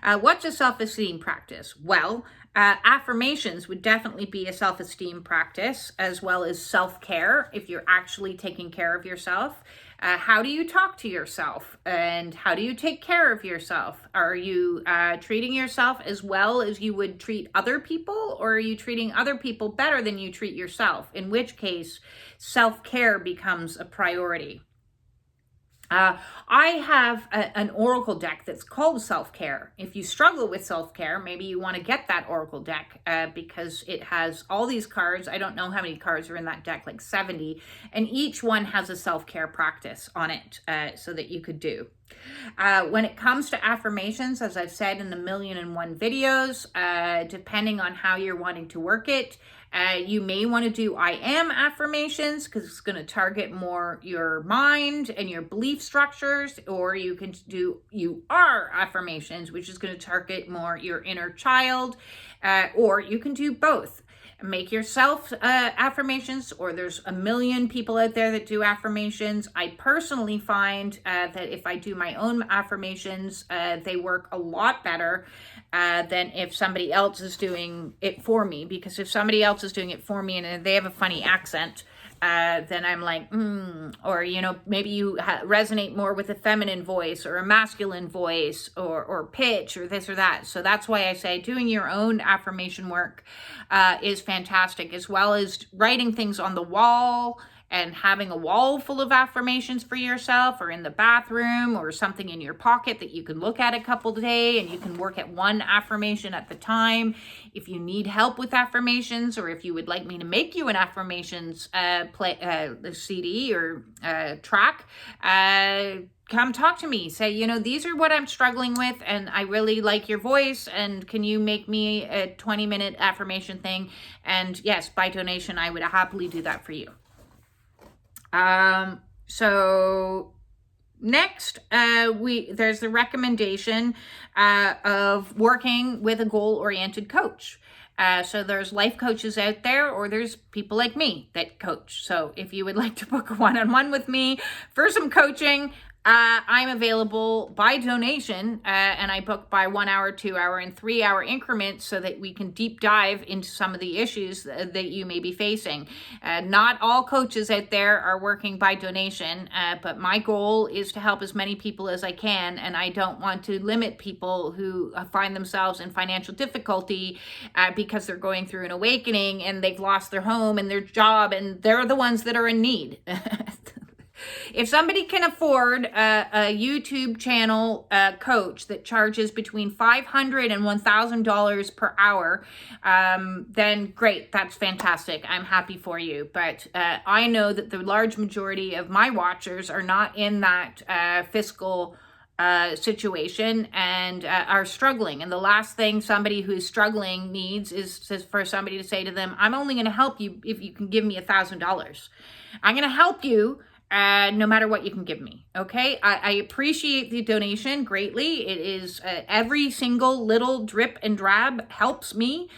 What's a self-esteem practice? Well, affirmations would definitely be a self-esteem practice, as well as self-care if you're actually taking care of yourself. How do you talk to yourself, and how do you take care of yourself? Are you treating yourself as well as you would treat other people, or are you treating other people better than you treat yourself? In which case, self-care becomes a priority. I have an oracle deck that's called Self-Care. If you struggle with self-care, maybe you want to get that oracle deck because it has all these cards. I don't know how many cards are in that deck, like 70, and each one has a self-care practice on it so that you could do. When it comes to affirmations, as I've said in the 1,000,001 videos, depending on how you're wanting to work it, you may want to do I am affirmations because it's going to target more your mind and your belief structures, or you can do you are affirmations, which is going to target more your inner child, or you can do both. Make yourself affirmations, or there's a million people out there that do affirmations. I personally find that if I do my own affirmations, they work a lot better than if somebody else is doing it for me. Because if somebody else is doing it for me and they have a funny accent, then I'm like, or, you know, maybe you resonate more with a feminine voice or a masculine voice or pitch or this or that. So that's why I say doing your own affirmation work is fantastic, as well as writing things on the wall and having a wall full of affirmations for yourself, or in the bathroom, or something in your pocket that you can look at a couple a day, and you can work at one affirmation at the time. If you need help with affirmations, or if you would like me to make you an affirmations CD or track, come talk to me. Say, you know, these are what I'm struggling with, and I really like your voice, and can you make me a 20-minute affirmation thing? And yes, by donation, I would happily do that for you. So next, there's the recommendation of working with a goal-oriented coach. So there's life coaches out there, or there's people like me that coach. So if you would like to book a one-on-one with me for some coaching, I'm available by donation, and I book by 1 hour, 2 hour, and 3 hour increments so that we can deep dive into some of the issues that you may be facing. Not all coaches out there are working by donation, but my goal is to help as many people as I can, and I don't want to limit people who find themselves in financial difficulty because they're going through an awakening and they've lost their home and their job, and they're the ones that are in need. If somebody can afford a YouTube channel coach that charges between $500 and $1,000 per hour, then great, that's fantastic. I'm happy for you. But I know that the large majority of my watchers are not in that fiscal situation and are struggling. And the last thing somebody who's struggling needs is for somebody to say to them, I'm only going to help you if you can give me $1,000. I'm going to help you no matter what you can give me. Okay. I appreciate the donation greatly. It is every single little drip and drab helps me,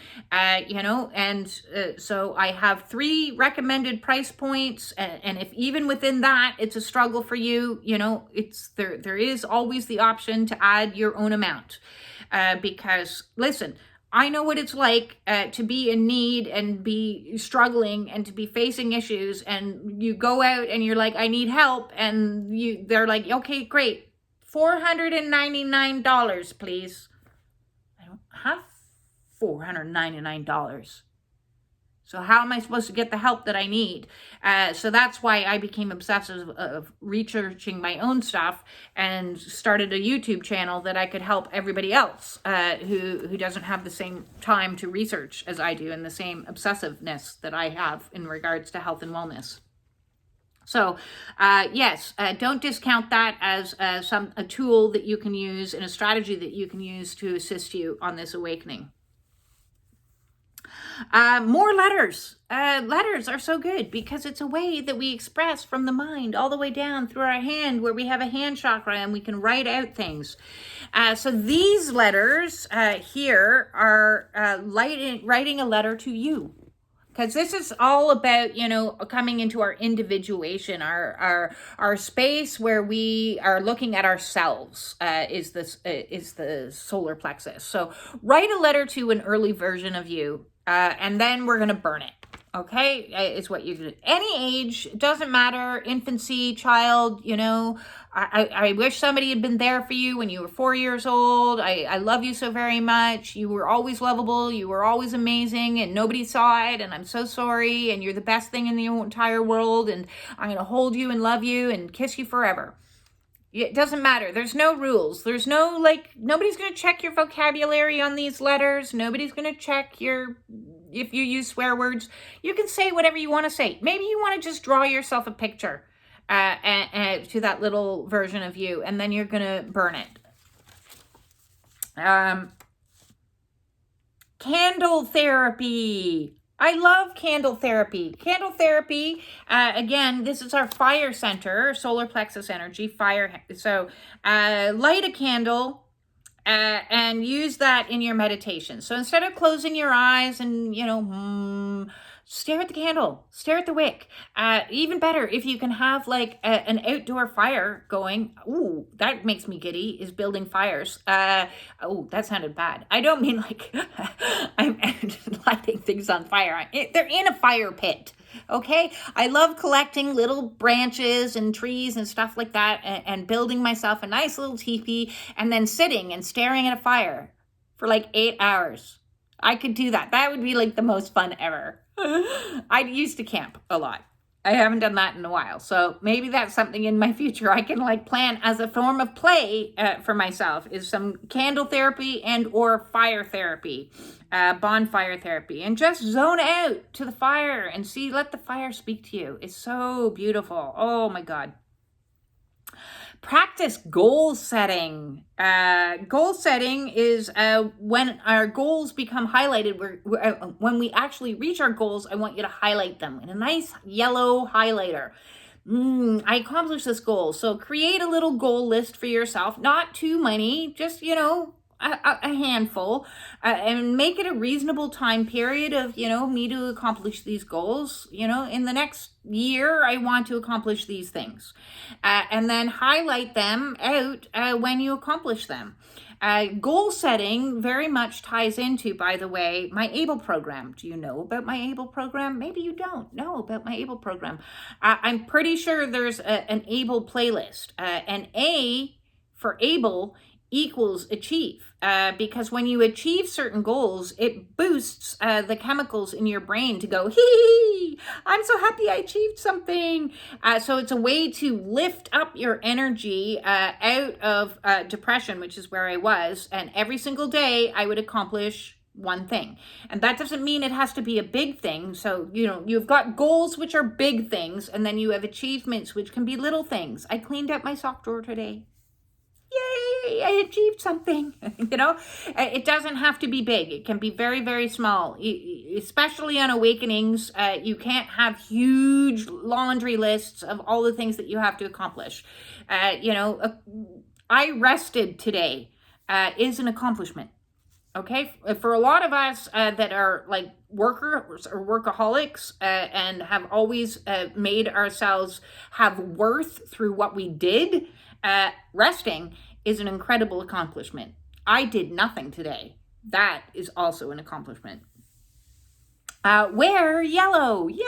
you know, and so I have 3 recommended price points. And if even within that, it's a struggle for you, you know, there is always the option to add your own amount because listen, I know what it's like to be in need and be struggling and to be facing issues, and you go out and you're like, I need help, and they're like, okay, great, $499, please. I don't have $499. So how am I supposed to get the help that I need? So that's why I became obsessive of researching my own stuff and started a YouTube channel that I could help everybody else who doesn't have the same time to research as I do, and the same obsessiveness that I have in regards to health and wellness. So yes, don't discount that as a tool that you can use and a strategy that you can use to assist you on this awakening. More letters. Letters are so good because it's a way that we express from the mind all the way down through our hand, where we have a hand chakra and we can write out things. So these letters here are writing a letter to you. because this is all about, you know, coming into our individuation, our space where we are looking at ourselves, is the solar plexus. So write a letter to an early version of you, and then we're going to burn it. Okay, is what you do. Any age, doesn't matter, infancy, child, you know. I wish somebody had been there for you when you were 4 years old. I love you so very much. You were always lovable. You were always amazing, and nobody saw it, and I'm so sorry, and you're the best thing in the entire world, and I'm going to hold you and love you and kiss you forever. It doesn't matter. There's no rules. There's no, like, nobody's going to check your vocabulary on these letters. Nobody's going to check if you use swear words. You can say whatever you want to say. Maybe you want to just draw yourself a picture to that little version of you, and then you're going to burn it. Candle therapy. I love candle therapy. Candle therapy, again, this is our fire center, solar plexus energy, fire. So light a candle and use that in your meditation. So instead of closing your eyes and, you know, stare at the candle, stare at the wick. Even better, if you can have like an outdoor fire going. Ooh, that makes me giddy, is building fires. Oh, that sounded bad. I don't mean like I'm lighting things on fire. They're in a fire pit. Okay, I love collecting little branches and trees and stuff like that, and building myself a nice little teepee, and then sitting and staring at a fire for like 8 hours. I could do that. That would be like the most fun ever. I used to camp a lot. I haven't done that in a while. So maybe that's something in my future I can like plan as a form of play for myself, is some candle therapy and or fire therapy, bonfire therapy, and just zone out to the fire and let the fire speak to you. It's so beautiful. Oh my God. Practice goal setting. Goal setting is when our goals become highlighted. When we actually reach our goals, I want you to highlight them in a nice yellow highlighter. I accomplished this goal. So create a little goal list for yourself. Not too many, just, you know, a handful, and make it a reasonable time period of, you know, me to accomplish these goals. You know, in the next year, I want to accomplish these things, and then highlight them out when you accomplish them. Goal setting very much ties into, by the way, my ABLE program. Do you know about my ABLE program? Maybe you don't know about my ABLE program. I'm pretty sure there's an ABLE playlist. And A for ABLE equals achieve, because when you achieve certain goals, it boosts the chemicals in your brain to go, hee, I'm so happy I achieved something. So it's a way to lift up your energy out of depression, which is where I was. And every single day I would accomplish one thing. And that doesn't mean it has to be a big thing. So, you know, you've got goals, which are big things, and then you have achievements, which can be little things. I cleaned up my sock drawer today. Yay, I achieved something. You know, it doesn't have to be big. It can be very, very small. Especially on awakenings, you can't have huge laundry lists of all the things that you have to accomplish. You know, I rested today is an accomplishment. Okay, for a lot of us that are like workers or workaholics and have always made ourselves have worth through what we did, resting is an incredible accomplishment. I did nothing today. That is also an accomplishment. Wear yellow. Use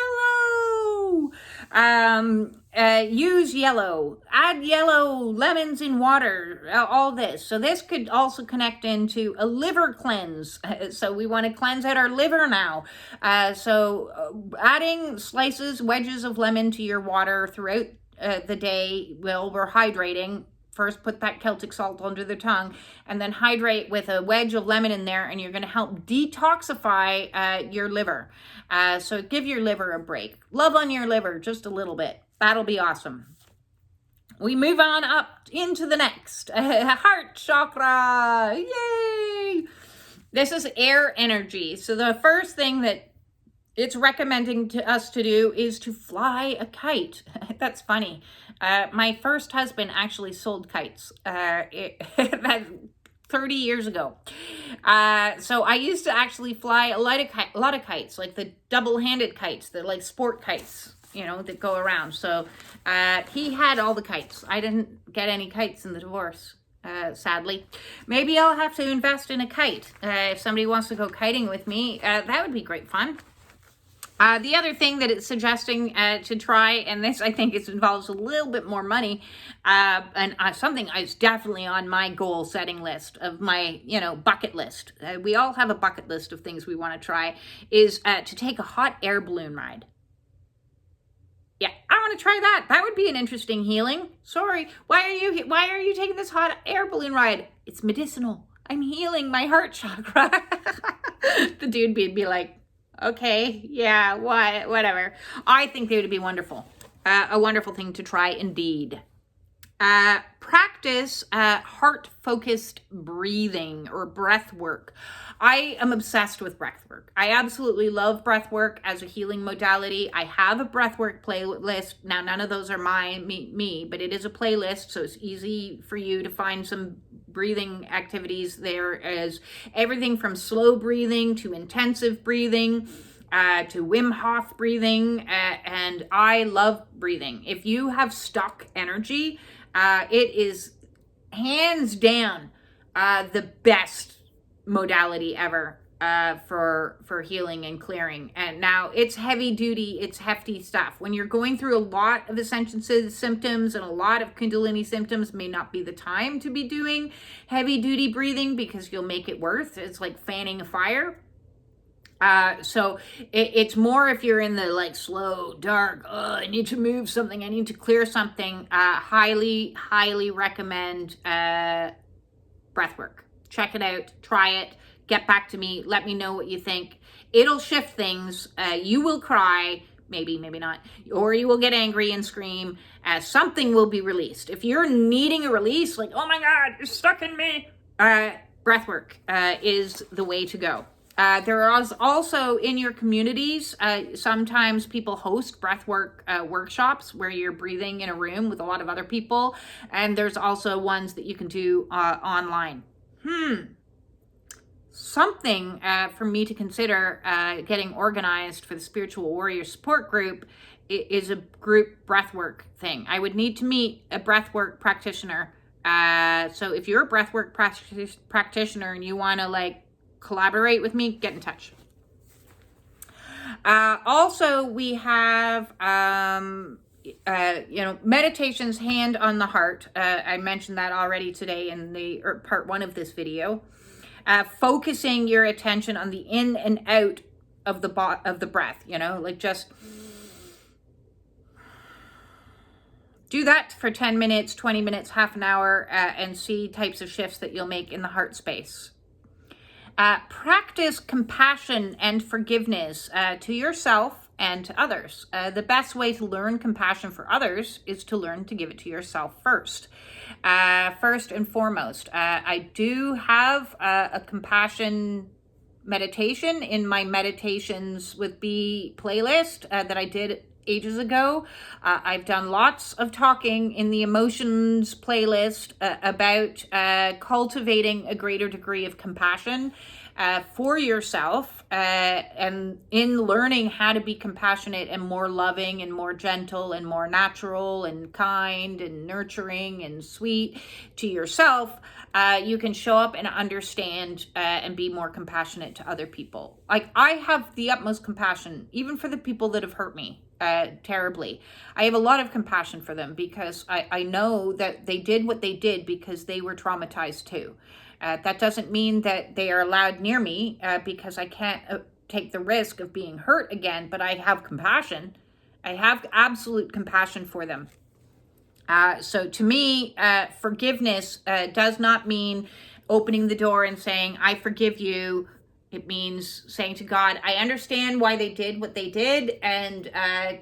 yellow. Add yellow lemons in water. All this. So this could also connect into a liver cleanse. So we want to cleanse out our liver now. So adding slices, wedges of lemon to your water throughout the day while we're hydrating. First, put that Celtic salt under the tongue, and then hydrate with a wedge of lemon in there, and you're going to help detoxify your liver. So give your liver a break. Love on your liver just a little bit. That'll be awesome. We move on up into the next. Heart chakra. Yay! This is air energy. So the first thing that it's recommending to us to do is to fly a kite. That's funny. My first husband actually sold kites 30 years ago. So I used to actually fly a lot of kites, like the double-handed kites, the like sport kites, you know, that go around. So he had all the kites. I didn't get any kites in the divorce, sadly. Maybe I'll have to invest in a kite. If somebody wants to go kiting with me, that would be great fun. The other thing that it's suggesting to try, and this I think involves a little bit more money, and something is definitely on my goal setting list of my, you know, bucket list. We all have a bucket list of things we want to try, is to take a hot air balloon ride. Yeah, I want to try that. That would be an interesting healing. Sorry, why are you taking this hot air balloon ride? It's medicinal. I'm healing my heart chakra. The dude would be like, okay, yeah, whatever. I think they would be wonderful. A wonderful thing to try indeed. Practice heart-focused breathing or breath work. I am obsessed with breath work. I absolutely love breath work as a healing modality. I have a breath work playlist. Now, none of those are me, but it is a playlist, so it's easy for you to find some breathing activities. There is everything from slow breathing to intensive breathing, to Wim Hof breathing, and I love breathing. If you have stuck energy, it is hands down the best modality ever for healing and clearing. And now it's heavy duty, it's hefty stuff. When you're going through a lot of Ascension symptoms and a lot of Kundalini symptoms, may not be the time to be doing heavy duty breathing because you'll make it worse. It's like fanning a fire. So it's more if you're in the like slow, dark, I need to move something, I need to clear something, highly recommend breath work. Check it out, try it, get back to me, let me know what you think. It'll shift things. You will cry, maybe not, or you will get angry and scream. Something will be released. If you're needing a release, like, oh my God, you're stuck in me, breath work is the way to go. There are also in your communities, sometimes people host breathwork workshops where you're breathing in a room with a lot of other people. And there's also ones that you can do online. Something for me to consider getting organized for the Spiritual Warrior Support Group is a group breathwork thing. I would need to meet a breathwork practitioner. So if you're a breathwork practitioner and you want to like collaborate with me, get in touch. Also, we have meditations, hand on the heart. I mentioned that already today in the part 1 of this video. Focusing your attention on the in and out of the breath, you know, like just do that for 10 minutes, 20 minutes, half an hour, and see types of shifts that you'll make in the heart space. Practice compassion and forgiveness to yourself and to others. The best way to learn compassion for others is to learn to give it to yourself first. First and foremost, I do have a compassion meditation in my Meditations with B playlist that I did ages ago. I've done lots of talking in the emotions playlist about cultivating a greater degree of compassion for yourself, and in learning how to be compassionate and more loving and more gentle and more natural and kind and nurturing and sweet to yourself, you can show up and understand and be more compassionate to other people. Like, I have the utmost compassion, even for the people that have hurt me terribly. I have a lot of compassion for them because I know that they did what they did because they were traumatized too. That doesn't mean that they are allowed near me because I can't take the risk of being hurt again, but I have compassion. I have absolute compassion for them. So to me, forgiveness does not mean opening the door and saying, I forgive you. It means saying to God, I understand why they did what they did, and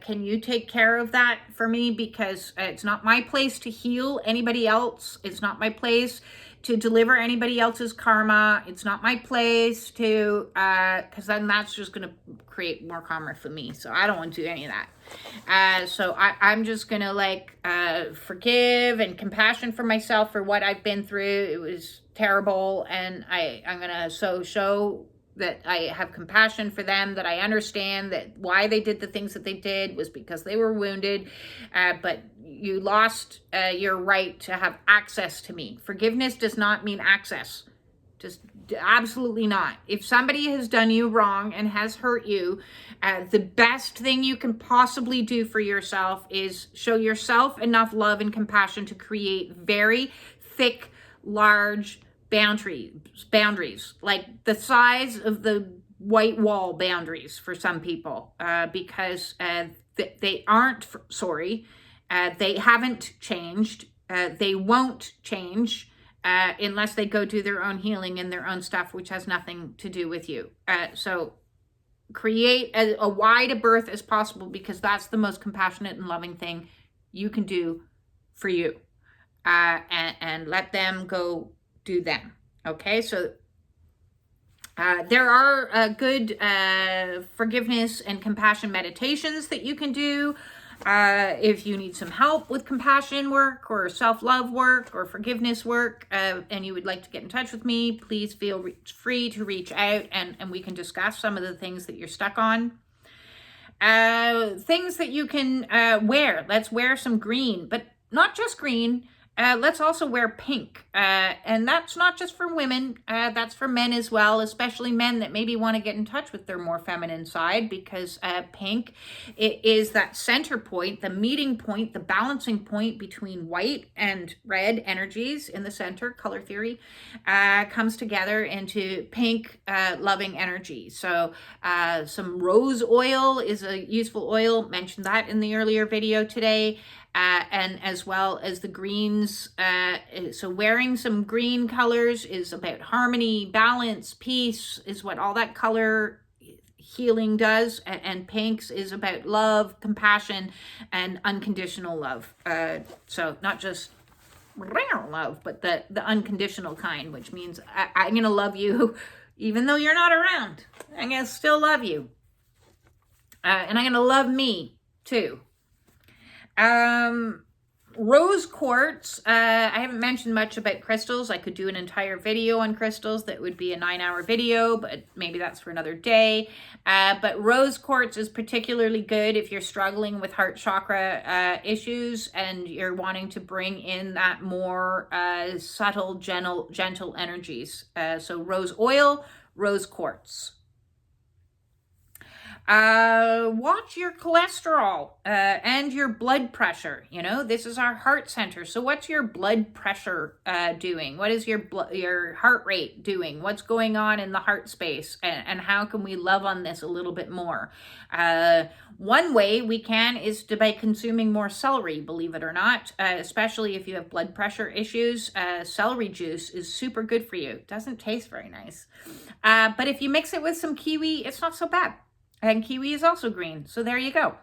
can you take care of that for me? Because it's not my place to heal anybody else. It's not my place to deliver anybody else's karma. It's not my place to, because then that's just going to create more karma for me. So I don't want to do any of that. So I'm just going to like forgive and compassion for myself for what I've been through. It was terrible. And I'm going to show that I have compassion for them, that I understand that why they did the things that they did was because they were wounded, but you lost your right to have access to me. Forgiveness does not mean access. Just absolutely not. If somebody has done you wrong and has hurt you, the best thing you can possibly do for yourself is show yourself enough love and compassion to create very thick, large boundaries, like the size of the white wall boundaries for some people, because they aren't sorry. They haven't changed. They won't change unless they go do their own healing and their own stuff, which has nothing to do with you. So create a wide berth as possible, because that's the most compassionate and loving thing you can do for you. And let them go do them. Okay, so there are good forgiveness and compassion meditations that you can do. If you need some help with compassion work or self-love work or forgiveness work, and you would like to get in touch with me, please feel free to reach out, and we can discuss some of the things that you're stuck on. Things that you can wear. Let's wear some green, but not just green. Let's also wear pink. And that's not just for women. That's for men as well, especially men that maybe want to get in touch with their more feminine side, because pink is that center point, the meeting point, the balancing point between white and red energies in the center, color theory, comes together into pink loving energy. So some rose oil is a useful oil. Mentioned that in the earlier video today. And as well as the greens. So wearing some green colors is about harmony, balance, peace, is what all that color healing does. And pinks is about love, compassion, and unconditional love. So not just love, but the unconditional kind, which means I'm going to love you even though you're not around. I'm going to still love you. And I'm going to love me too. Rose quartz. I haven't mentioned much about crystals. I could do an entire video on crystals. That would be a 9-hour video, but maybe that's for another day. But rose quartz is particularly good if you're struggling with heart chakra issues and you're wanting to bring in that more subtle, gentle energies. So rose oil, rose quartz. Watch your cholesterol and your blood pressure. You know, this is our heart center. So what's your blood pressure doing? What is your heart rate doing? What's going on in the heart space? And how can we love on this a little bit more? One way we can is by consuming more celery, believe it or not, especially if you have blood pressure issues. Celery juice is super good for you. It doesn't taste very nice. But if you mix it with some kiwi, it's not so bad. And kiwi is also green. So there you go.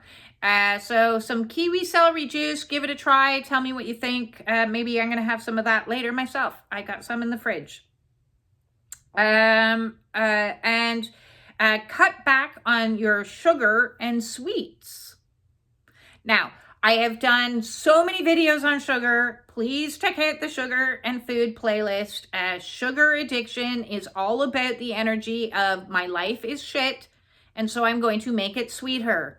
So some kiwi celery juice, give it a try. Tell me what you think. Maybe I'm going to have some of that later myself. I got some in the fridge. And cut back on your sugar and sweets. Now, I have done so many videos on sugar. Please check out the sugar and food playlist. Sugar addiction is all about the energy of my life is shit. And so I'm going to make it sweeter.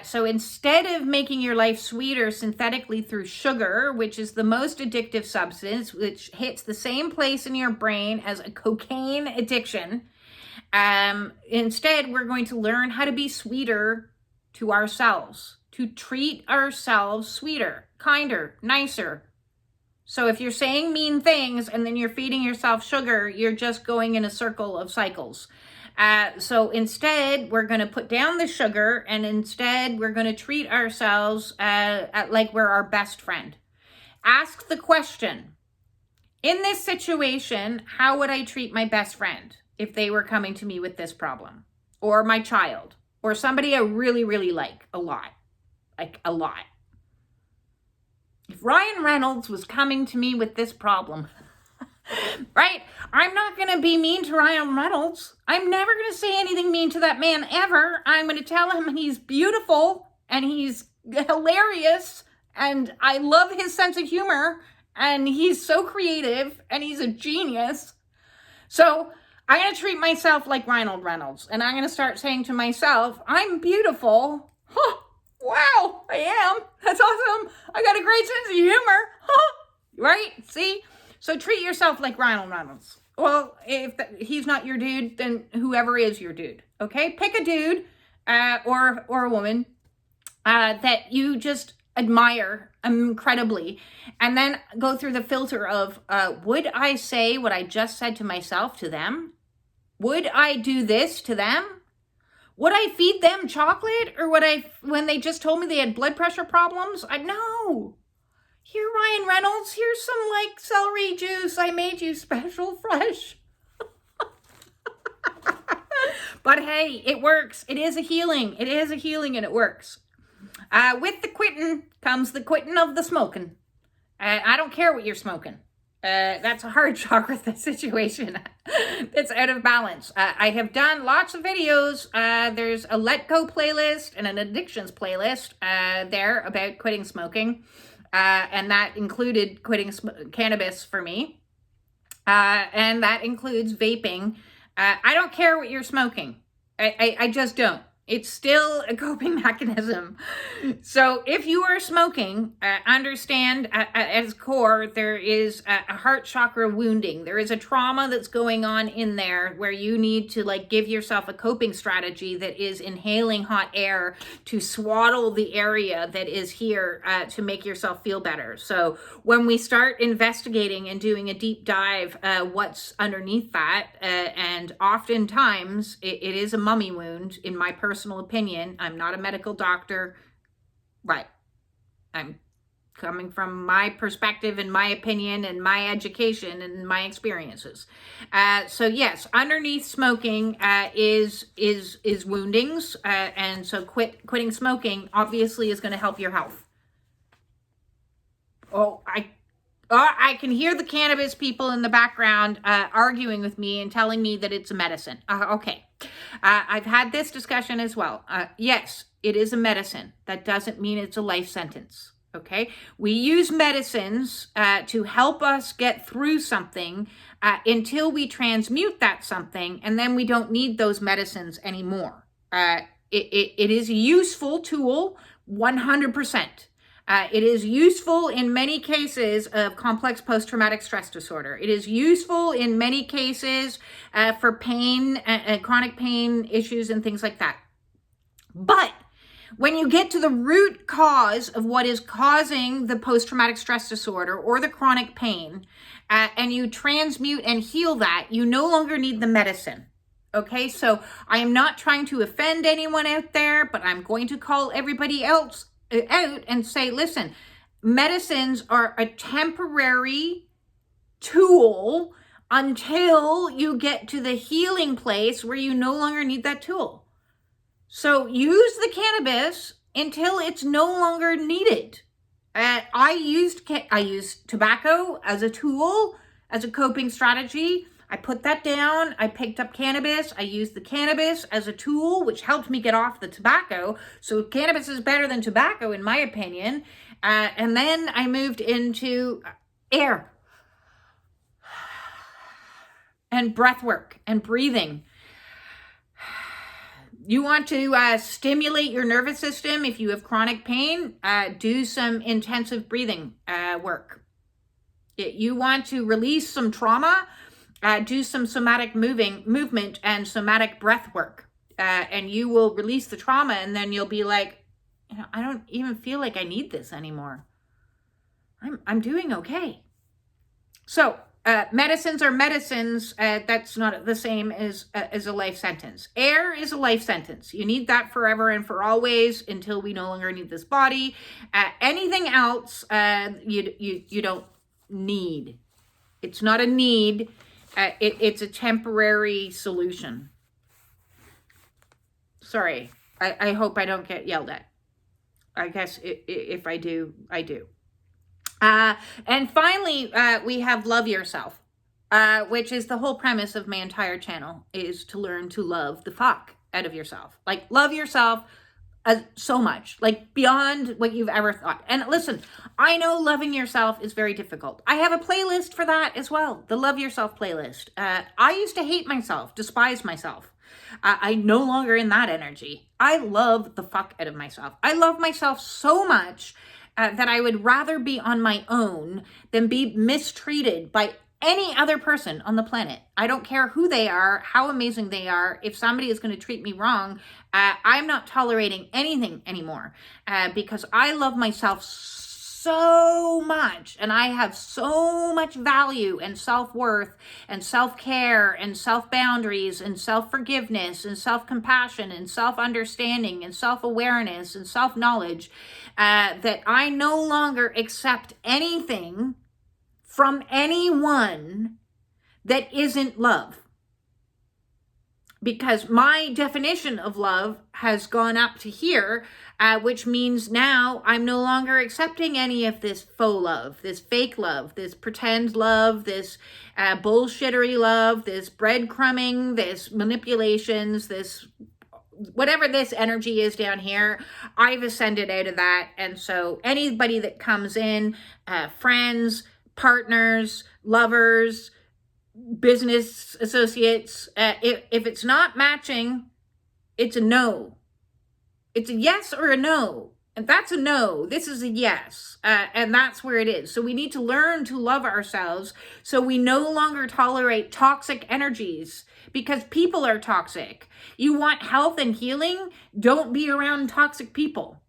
So instead of making your life sweeter synthetically through sugar, which is the most addictive substance, which hits the same place in your brain as a cocaine addiction, instead we're going to learn how to be sweeter to ourselves, to treat ourselves sweeter, kinder, nicer. So if you're saying mean things and then you're feeding yourself sugar, you're just going in a circle of cycles. So instead, we're going to put down the sugar, and instead we're going to treat ourselves like we're our best friend. Ask the question, in this situation, how would I treat my best friend if they were coming to me with this problem? Or my child? Or somebody I really, really like a lot. Like a lot. If Ryan Reynolds was coming to me with this problem, Right? I'm not going to be mean to Ryan Reynolds. I'm never going to say anything mean to that man ever. I'm going to tell him he's beautiful and he's hilarious and I love his sense of humor and he's so creative and he's a genius. So I'm going to treat myself like Ryan Reynolds and I'm going to start saying to myself, I'm beautiful. Huh, wow, I am. That's awesome. I got a great sense of humor. Huh, right? See? So treat yourself like Ryan Reynolds. Well, if he's not your dude, then whoever is your dude, okay? Pick a dude or a woman that you just admire incredibly, and then go through the filter of, would I say what I just said to myself to them? Would I do this to them? Would I feed them chocolate? Or would I, when they just told me they had blood pressure problems? No. Here, Ryan Reynolds, here's some like celery juice. I made you special fresh. But hey, it works. It is a healing. It is a healing and it works. With the quitting comes the quitting of the smoking. I don't care what you're smoking. That's a hard chakra situation. It's out of balance. I have done lots of videos. There's a Let Go playlist and an Addictions playlist there about quitting smoking. And that included quitting cannabis for me. And that includes vaping. I don't care what you're smoking. I just don't. It's still a coping mechanism. So if you are smoking, understand at its core, there is a heart chakra wounding. There is a trauma that's going on in there where you need to like give yourself a coping strategy that is inhaling hot air to swaddle the area that is here to make yourself feel better. So when we start investigating and doing a deep dive, what's underneath that, and oftentimes it is a mummy wound in my personal opinion. I'm not a medical doctor, right? I'm coming from my perspective and my opinion and my education and my experiences. So yes, underneath smoking is woundings, and so quitting smoking obviously is going to help your health. I can hear the cannabis people in the background arguing with me and telling me that it's a medicine. Okay. I've had this discussion as well. Yes, it is a medicine. That doesn't mean it's a life sentence. Okay. We use medicines to help us get through something until we transmute that something, and then we don't need those medicines anymore. It is a useful tool, 100%. It is useful in many cases of complex post-traumatic stress disorder. It is useful in many cases for pain, chronic pain issues and things like that. But when you get to the root cause of what is causing the post-traumatic stress disorder or the chronic pain, and you transmute and heal that, you no longer need the medicine. Okay, so I am not trying to offend anyone out there, but I'm going to call everybody else out and say, listen, medicines are a temporary tool until you get to the healing place where you no longer need that tool. So use the cannabis until it's no longer needed. I used tobacco as a tool, as a coping strategy. I put that down. I picked up cannabis. I used the cannabis as a tool, which helped me get off the tobacco. So cannabis is better than tobacco, in my opinion. And then I moved into air and breath work and breathing. You want to stimulate your nervous system if you have chronic pain, do some intensive breathing work. You want to release some trauma, do some somatic movement and somatic breath work, and you will release the trauma, and then you'll be like, I don't even feel like I need this anymore. I'm doing okay. So medicines are medicines. That's not the same as a life sentence. Air is a life sentence. You need that forever and for always until we no longer need this body. Anything else, you don't need. It's not a need. It's a temporary solution. Sorry. I hope I don't get yelled at. I guess if I do, I do. And finally, we have love yourself. which is the whole premise of my entire channel, is to learn to love the fuck out of yourself. Like, love yourself so much, like beyond what you've ever thought. And listen, I know loving yourself is very difficult. I have a playlist for that as well, the Love Yourself playlist. I used to hate myself, despise myself. I'm no longer in that energy. I love the fuck out of myself. I love myself so much that I would rather be on my own than be mistreated by any other person on the planet. I don't care who they are, how amazing they are. If somebody is going to treat me wrong, I'm not tolerating anything anymore because I love myself so much, and I have so much value and self-worth and self-care and self-boundaries and self-forgiveness and self-compassion and self-understanding and self-awareness and self-knowledge that I no longer accept anything from anyone that isn't love. Because my definition of love has gone up to here, which means now I'm no longer accepting any of this faux love, this fake love, this pretend love, this bullshittery love, this breadcrumbing, this manipulations, this whatever this energy is down here. I've ascended out of that. And so anybody that comes in, friends, partners, lovers, business associates, if it's not matching, it's a no. It's a yes or a no. And that's a no. This is a yes. And that's where it is. So we need to learn to love ourselves so we no longer tolerate toxic energies, because people are toxic. You want health and healing? Don't be around toxic people.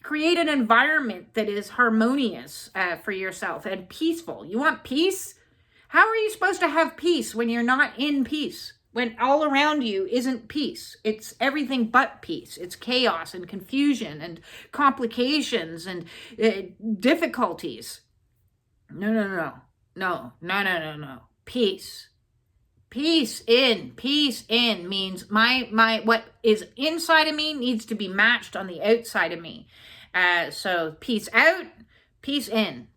Create an environment that is harmonious for yourself and peaceful. You want peace? How are you supposed to have peace when you're not in peace? When all around you isn't peace? It's everything but peace. It's chaos and confusion and complications and difficulties. No. Peace. Peace in means my what is inside of me needs to be matched on the outside of me. So peace out, peace in.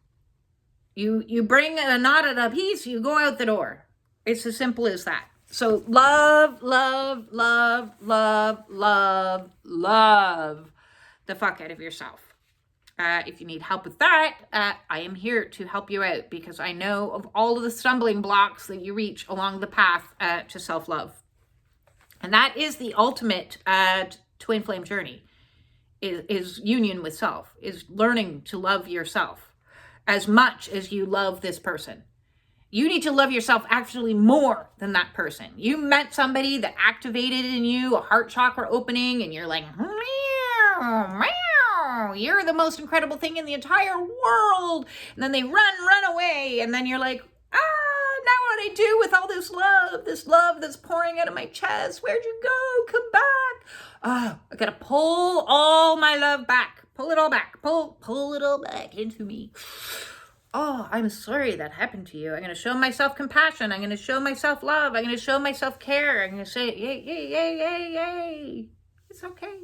You bring a knot at a piece, you go out the door. It's as simple as that. So love the fuck out of yourself. If you need help with that, I am here to help you out, because I know of all of the stumbling blocks that you reach along the path to self-love. And that is the ultimate twin flame journey, is union with self, is learning to love yourself as much as you love this person. You need to love yourself actually more than that person. You met somebody that activated in you a heart chakra opening, and you're like, meow, meow, you're the most incredible thing in the entire world. And then they run away. And then you're like, now what do I do with all this love that's pouring out of my chest? Where'd you go? Come back. I gotta pull all my love back. Pull it all back. Pull it all back into me. Oh, I'm sorry that happened to you. I'm going to show myself compassion. I'm going to show myself love. I'm going to show myself care. I'm going to say, yay. It's okay.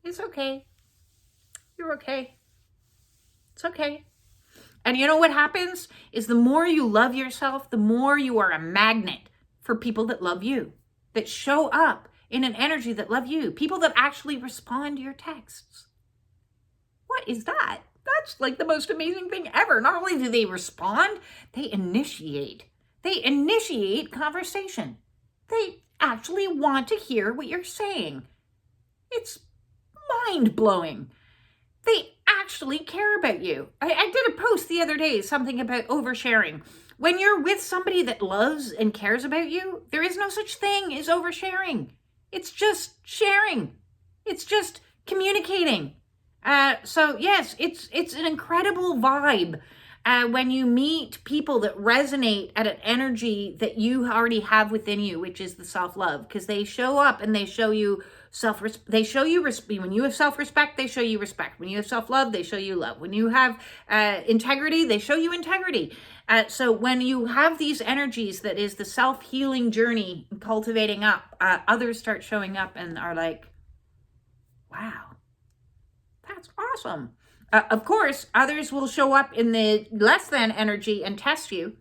It's okay. You're okay. It's okay. And you know what happens is the more you love yourself, the more you are a magnet for people that love you, that show up in an energy that love you, people that actually respond to your texts. What is that? That's like the most amazing thing ever. Not only do they respond, they initiate. They initiate conversation. They actually want to hear what you're saying. It's mind-blowing. They actually care about you. I did a post the other day, something about oversharing. When you're with somebody that loves and cares about you, there is no such thing as oversharing. It's just sharing. It's just communicating. So yes, it's an incredible vibe when you meet people that resonate at an energy that you already have within you, which is the self-love, because they show up and they show you they show you when you have self-respect, they show you respect. When you have self-love, they show you love. When you have integrity, they show you integrity. So when you have these energies, that is the self-healing journey, cultivating up, others start showing up and are like, wow. That's awesome. Of course, others will show up in the less than energy and test you.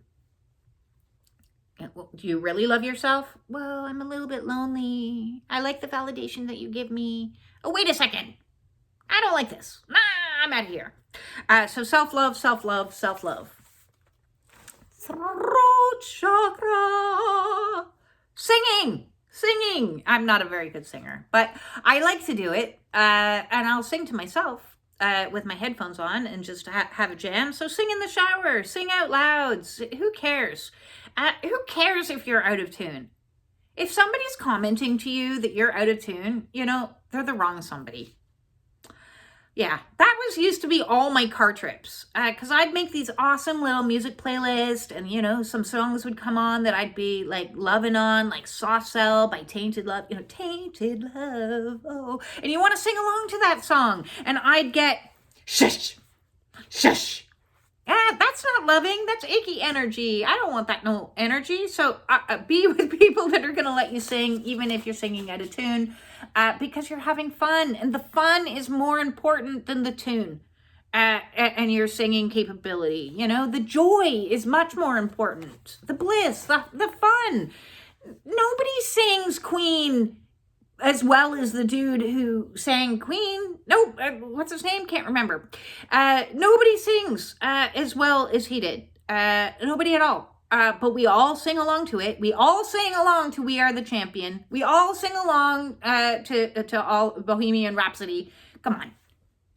Do you really love yourself? Well, I'm a little bit lonely. I like the validation that you give me. Oh, wait a second. I don't like this. Nah, I'm out of here. So self-love, self-love, self-love. Throat chakra. Singing. I'm not a very good singer, but I like to do it. And I'll sing to myself with my headphones on and just have a jam. So sing in the shower, sing out loud. Who cares? Who cares if you're out of tune? If somebody's commenting to you that you're out of tune, they're the wrong somebody. Yeah, that used to be all my car trips, because I'd make these awesome little music playlists, and some songs would come on that I'd be like loving on, like Soft Cell by Tainted Love, Tainted Love, oh, and you want to sing along to that song, and I'd get shush. That's not loving. That's achy energy. I don't want that no energy. So be with people that are going to let you sing, even if you're singing out of tune, because you're having fun. And the fun is more important than the tune and your singing capability. The joy is much more important. The bliss, the fun. Nobody sings Queen as well as the dude who sang Queen. Nope, what's his name? Can't remember. Nobody sings as well as he did. Nobody at all. But we all sing along to it. We all sing along to We Are the Champion. We all sing along to all Bohemian Rhapsody. Come on.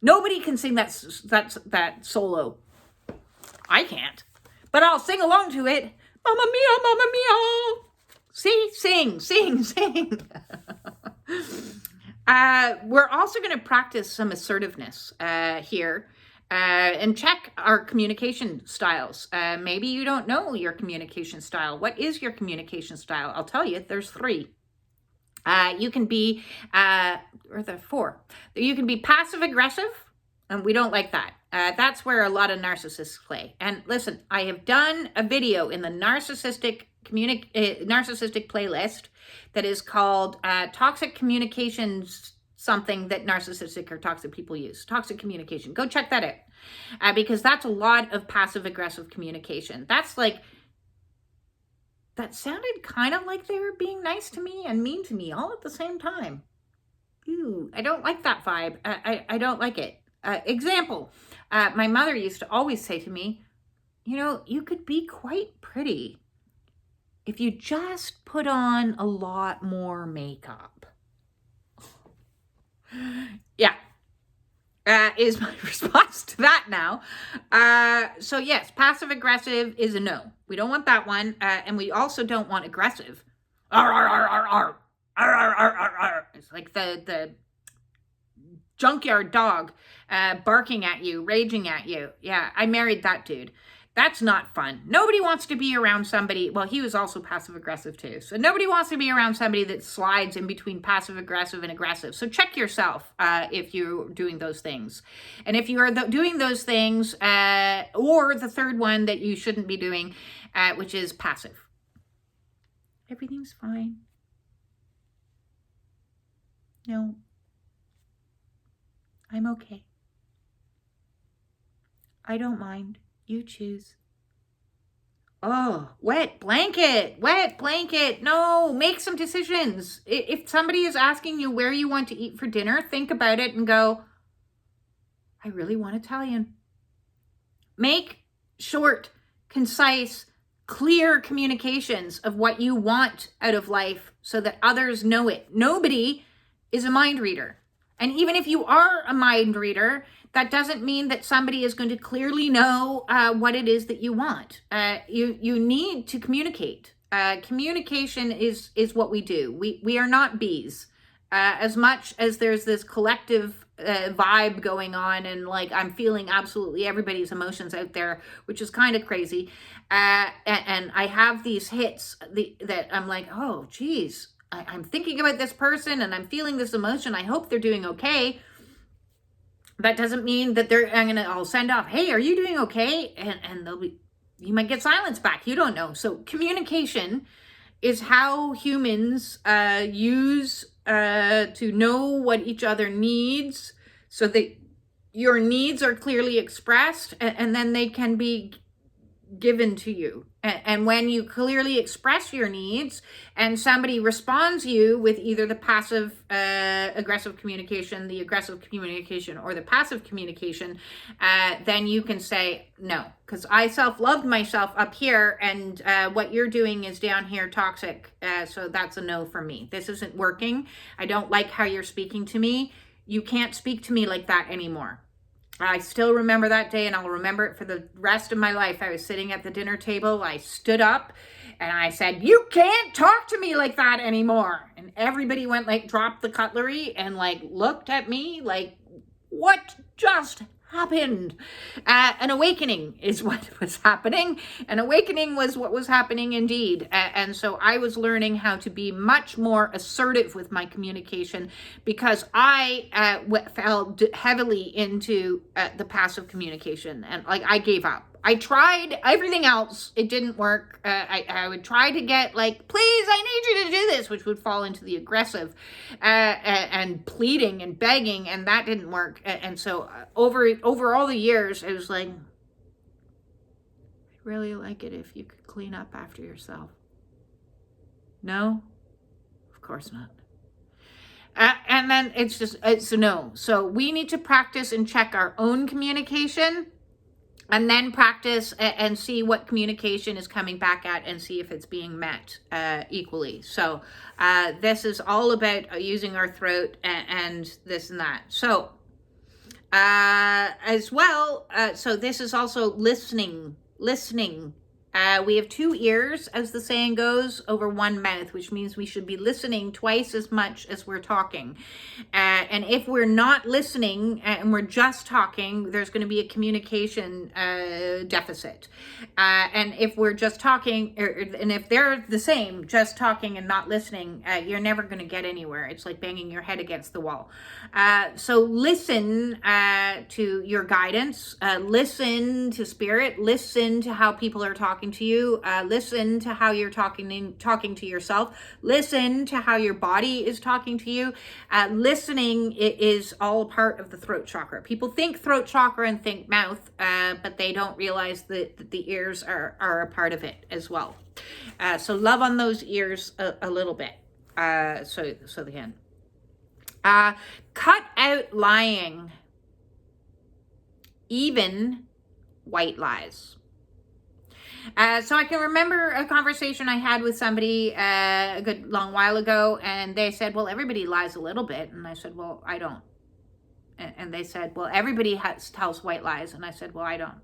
Nobody can sing that solo. I can't. But I'll sing along to it. Mamma mia, mamma mia. See? Sing. We're also going to practice some assertiveness here and check our communication styles. Maybe you don't know your communication style. What is your communication style? I'll tell you, there's 3. You can be, or there are 4. You can be passive aggressive, and we don't like that. That's where a lot of narcissists play. And listen, I have done a video in the narcissistic playlist that is called Toxic Communications, something that narcissistic or toxic people use. Toxic communication. Go check that out. Because that's a lot of passive aggressive communication. That sounded kind of like they were being nice to me and mean to me all at the same time. Ooh, I don't like that vibe. I don't like it. Example, my mother used to always say to me, you could be quite pretty if you just put on a lot more makeup. Yeah, is my response to that now. So yes, passive aggressive is a no. We don't want that one. And we also don't want aggressive. It's like the junkyard dog barking at you, raging at you. Yeah, I married that dude. That's not fun. Nobody wants to be around somebody. Well, he was also passive aggressive too. So nobody wants to be around somebody that slides in between passive aggressive and aggressive. So check yourself if you're doing those things. And if you are doing those things, or the third one that you shouldn't be doing, which is passive. Everything's fine. No. I'm okay. I don't mind. You choose. Oh, wet blanket. No, make some decisions. If somebody is asking you where you want to eat for dinner, think about it and go, I really want Italian. Make short, concise, clear communications of what you want out of life so that others know it. Nobody is a mind reader. And even if you are a mind reader, that doesn't mean that somebody is going to clearly know what it is that you want. You need to communicate. Communication is what we do. We are not bees. As much as there's this collective vibe going on, and like I'm feeling absolutely everybody's emotions out there, which is kind of crazy. And I have these hits that I'm like, oh, geez, I'm thinking about this person and I'm feeling this emotion. I hope they're doing okay. That doesn't mean that I'll send off, hey, are you doing okay? And you might get silence back. You don't know. So communication is how humans use to know what each other needs so that your needs are clearly expressed and then they can be given to you. And when you clearly express your needs and somebody responds you with either the passive aggressive communication, the aggressive communication, or the passive communication, then you can say no, because I self-loved myself up here, and what you're doing is down here toxic. So that's a no for me. This isn't working. I don't like how you're speaking to me. You can't speak to me like that anymore. I still remember that day, and I'll remember it for the rest of my life. I was sitting at the dinner table. I stood up and I said, "You can't talk to me like that anymore." And everybody went like, dropped the cutlery and like looked at me like, what just happened? An awakening is what was happening. An awakening was what was happening indeed. And so I was learning how to be much more assertive with my communication, because I fell heavily into the passive communication, and like I gave up. I tried everything else. It didn't work. I would try to get like, please, I need you to do this, which would fall into the aggressive and pleading and begging, and that didn't work. And so over all the years, I was like, I'd really like it if you could clean up after yourself. No, of course not. And then it's a no. So we need to practice and check our own communication, and then practice and see what communication is coming back at, and see if it's being met equally. So this is all about using our throat and this and that. So as well, so this is also listening. We have 2 ears, as the saying goes, over 1 mouth, which means we should be listening twice as much as we're talking. And if we're not listening and we're just talking, there's going to be a communication deficit. And if we're just talking, and if they're the same, just talking and not listening, you're never going to get anywhere. It's like banging your head against the wall. So listen to your guidance, listen to spirit, listen to how people are talking to you, listen to how you're talking to yourself, listen to how your body is talking to you. Listening is all part of the throat chakra. People think throat chakra and think mouth, but they don't realize that the ears are a part of it as well. So love on those ears a little bit. So they can. Cut out lying, even white lies. So I can remember a conversation I had with somebody a good long while ago, and they said, well, everybody lies a little bit. And I said, well, I don't. And they said, well, everybody tells white lies. And I said, well, I don't.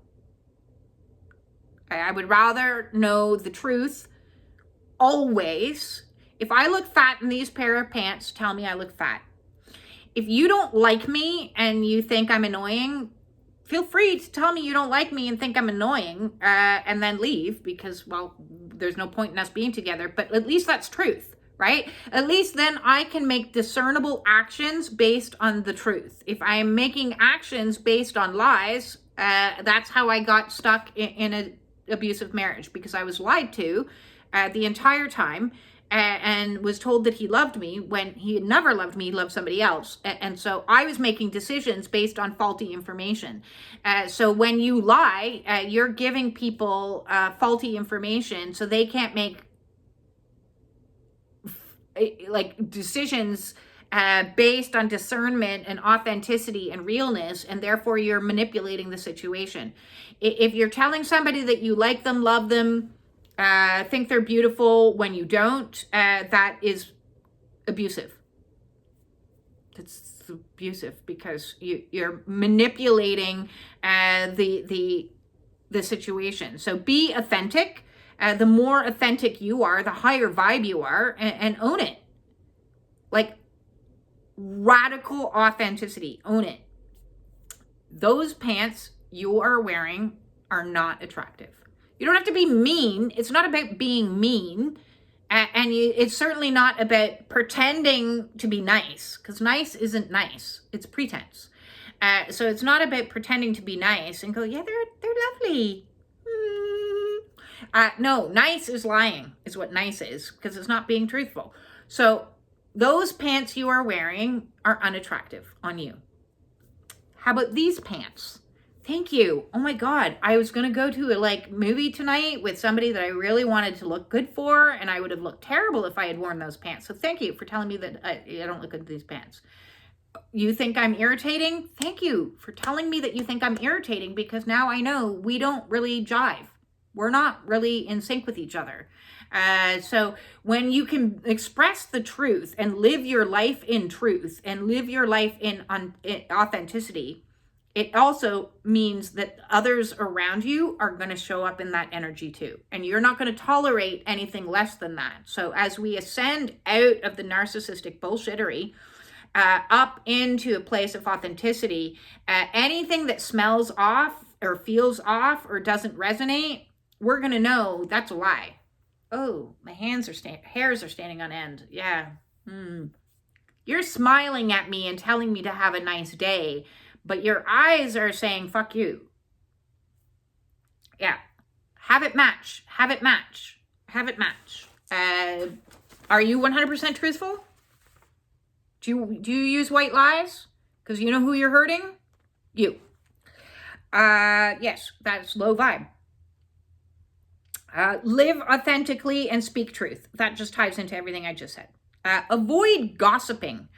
I would rather know the truth always. If I look fat in these pair of pants, tell me I look fat. If you don't like me and you think I'm annoying, feel free to tell me you don't like me and think I'm annoying, and then leave, because, well, there's no point in us being together. But at least that's truth, right? At least then I can make discernible actions based on the truth. If I am making actions based on lies, that's how I got stuck in an abusive marriage, because I was lied to the entire time. And was told that he loved me when he had never loved me, he loved somebody else. And so I was making decisions based on faulty information. So when you lie, you're giving people faulty information, so they can't make like decisions based on discernment and authenticity and realness, and therefore you're manipulating the situation. If you're telling somebody that you like them, love them, think they're beautiful when you don't, that is abusive. It's abusive, because you're manipulating the situation. So be authentic. The more authentic you are, the higher vibe you are, and own it. Like radical authenticity, own it. Those pants you are wearing are not attractive. You don't have to be mean. It's not about being mean. And it's certainly not about pretending to be nice, because nice isn't nice. It's pretense. So it's not about pretending to be nice and go, yeah, they're lovely. No, nice is lying, is what nice is, because it's not being truthful. So those pants you are wearing are unattractive on you. How about these pants? Thank you. Oh my God. I was going to go to a movie tonight with somebody that I really wanted to look good for, and I would have looked terrible if I had worn those pants. So thank you for telling me that I don't look good in these pants. You think I'm irritating? Thank you for telling me that you think I'm irritating, because now I know we don't really jive. We're not really in sync with each other. So when you can express the truth and live your life in truth and live your life in authenticity, it also means that others around you are going to show up in that energy too. And you're not going to tolerate anything less than that. So as we ascend out of the narcissistic bullshittery, up into a place of authenticity, anything that smells off or feels off or doesn't resonate, we're going to know that's a lie. Oh, my hairs are standing on end. Yeah. You're smiling at me and telling me to have a nice day, but your eyes are saying, fuck you. Yeah. Have it match. Have it match. Have it match. Are you 100% truthful? Do you use white lies? Because you know who you're hurting? You. Yes, that's low vibe. Live authentically and speak truth. That just ties into everything I just said. Avoid gossiping.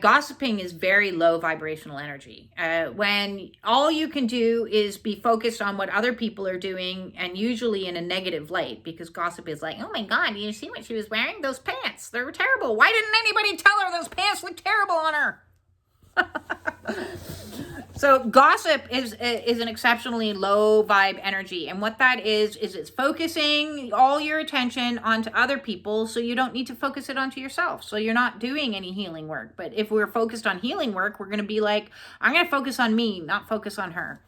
Gossiping is very low vibrational energy. When all you can do is be focused on what other people are doing, and usually in a negative light, because gossip is like, oh my God, you see what she was wearing? Those pants, they were terrible. Why didn't anybody tell her those pants look terrible on her? So gossip is an exceptionally low vibe energy. And what that is it's focusing all your attention onto other people, so you don't need to focus it onto yourself. So you're not doing any healing work. But if we're focused on healing work, we're going to be like, I'm going to focus on me, not focus on her.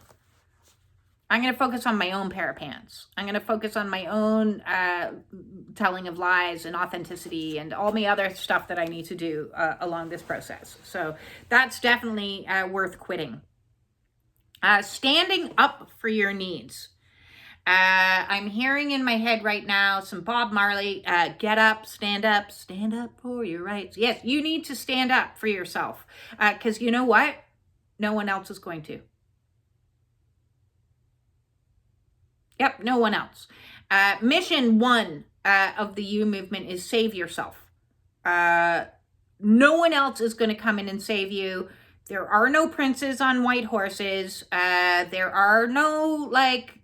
I'm going to focus on my own pair of pants. I'm going to focus on my own telling of lies and authenticity and all the other stuff that I need to do along this process. So that's definitely worth quitting. Standing up for your needs. I'm hearing in my head right now some Bob Marley, get up, stand up for your rights. Yes, you need to stand up for yourself, because you know what? No one else is going to. Yep, no one else. Mission 1 of the You movement is save yourself. No one else is going to come in and save you. There are no princes on white horses. There are no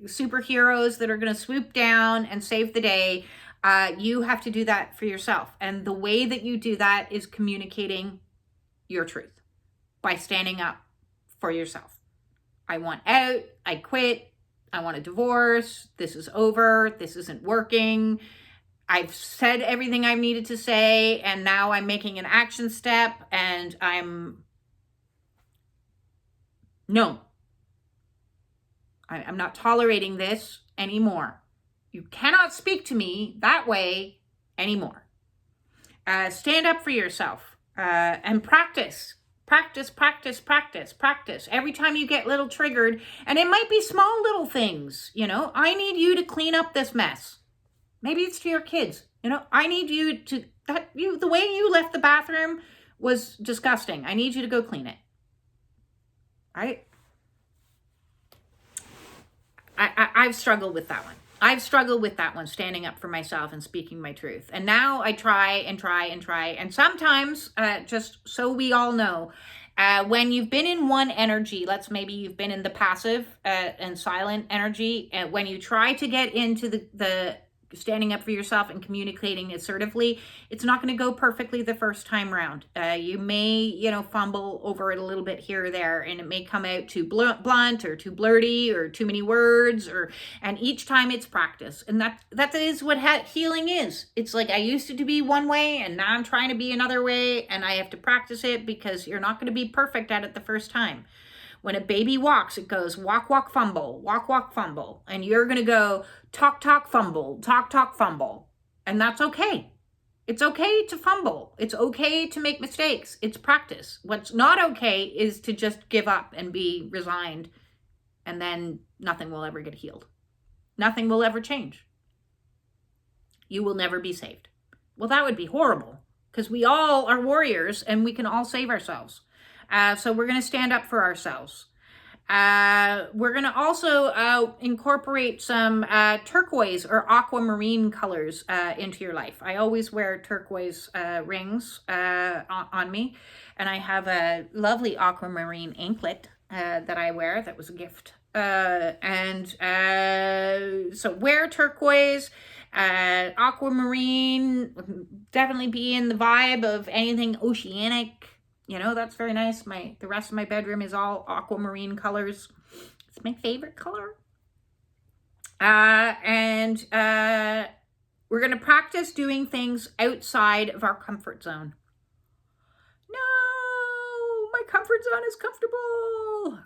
superheroes that are going to swoop down and save the day. You have to do that for yourself. And the way that you do that is communicating your truth by standing up for yourself. I want out. I quit. I want a divorce. This is over. This isn't working. I've said everything I needed to say, and now I'm making an action step, and No, I'm not tolerating this anymore. You cannot speak to me that way anymore. Stand up for yourself and practice. Practice. Every time you get little triggered, and it might be small little things, I need you to clean up this mess. Maybe it's to your kids. I need you to, the way you left the bathroom was disgusting. I need you to go clean it. I've struggled with that one. Standing up for myself and speaking my truth. And now I try. And sometimes, just so we all know, when you've been in one energy, maybe you've been in the passive and silent energy, and when you try to get into the standing up for yourself and communicating assertively, it's not going to go perfectly the first time round. You may, fumble over it a little bit here or there, and it may come out too blunt or too blurty or too many words, and each time it's practice. And that is what healing is. It's like I used to be one way, and now I'm trying to be another way, and I have to practice it, because you're not going to be perfect at it the first time. When a baby walks, it goes walk, walk, fumble, walk, walk, fumble. And you're going to go talk, talk, fumble, talk, talk, fumble. And that's okay. It's okay to fumble. It's okay to make mistakes. It's practice. What's not okay is to just give up and be resigned, and then nothing will ever get healed. Nothing will ever change. You will never be saved. Well, that would be horrible, because we all are warriors and we can all save ourselves. So we're going to stand up for ourselves. We're going to also incorporate some turquoise or aquamarine colors into your life. I always wear turquoise rings on me, and I have a lovely aquamarine anklet that I wear. That was a gift. So wear turquoise, aquamarine, definitely be in the vibe of anything oceanic. You know, that's very nice. The rest of my bedroom is all aquamarine colors. It's my favorite color. We're going to practice doing things outside of our comfort zone. No, my comfort zone is comfortable.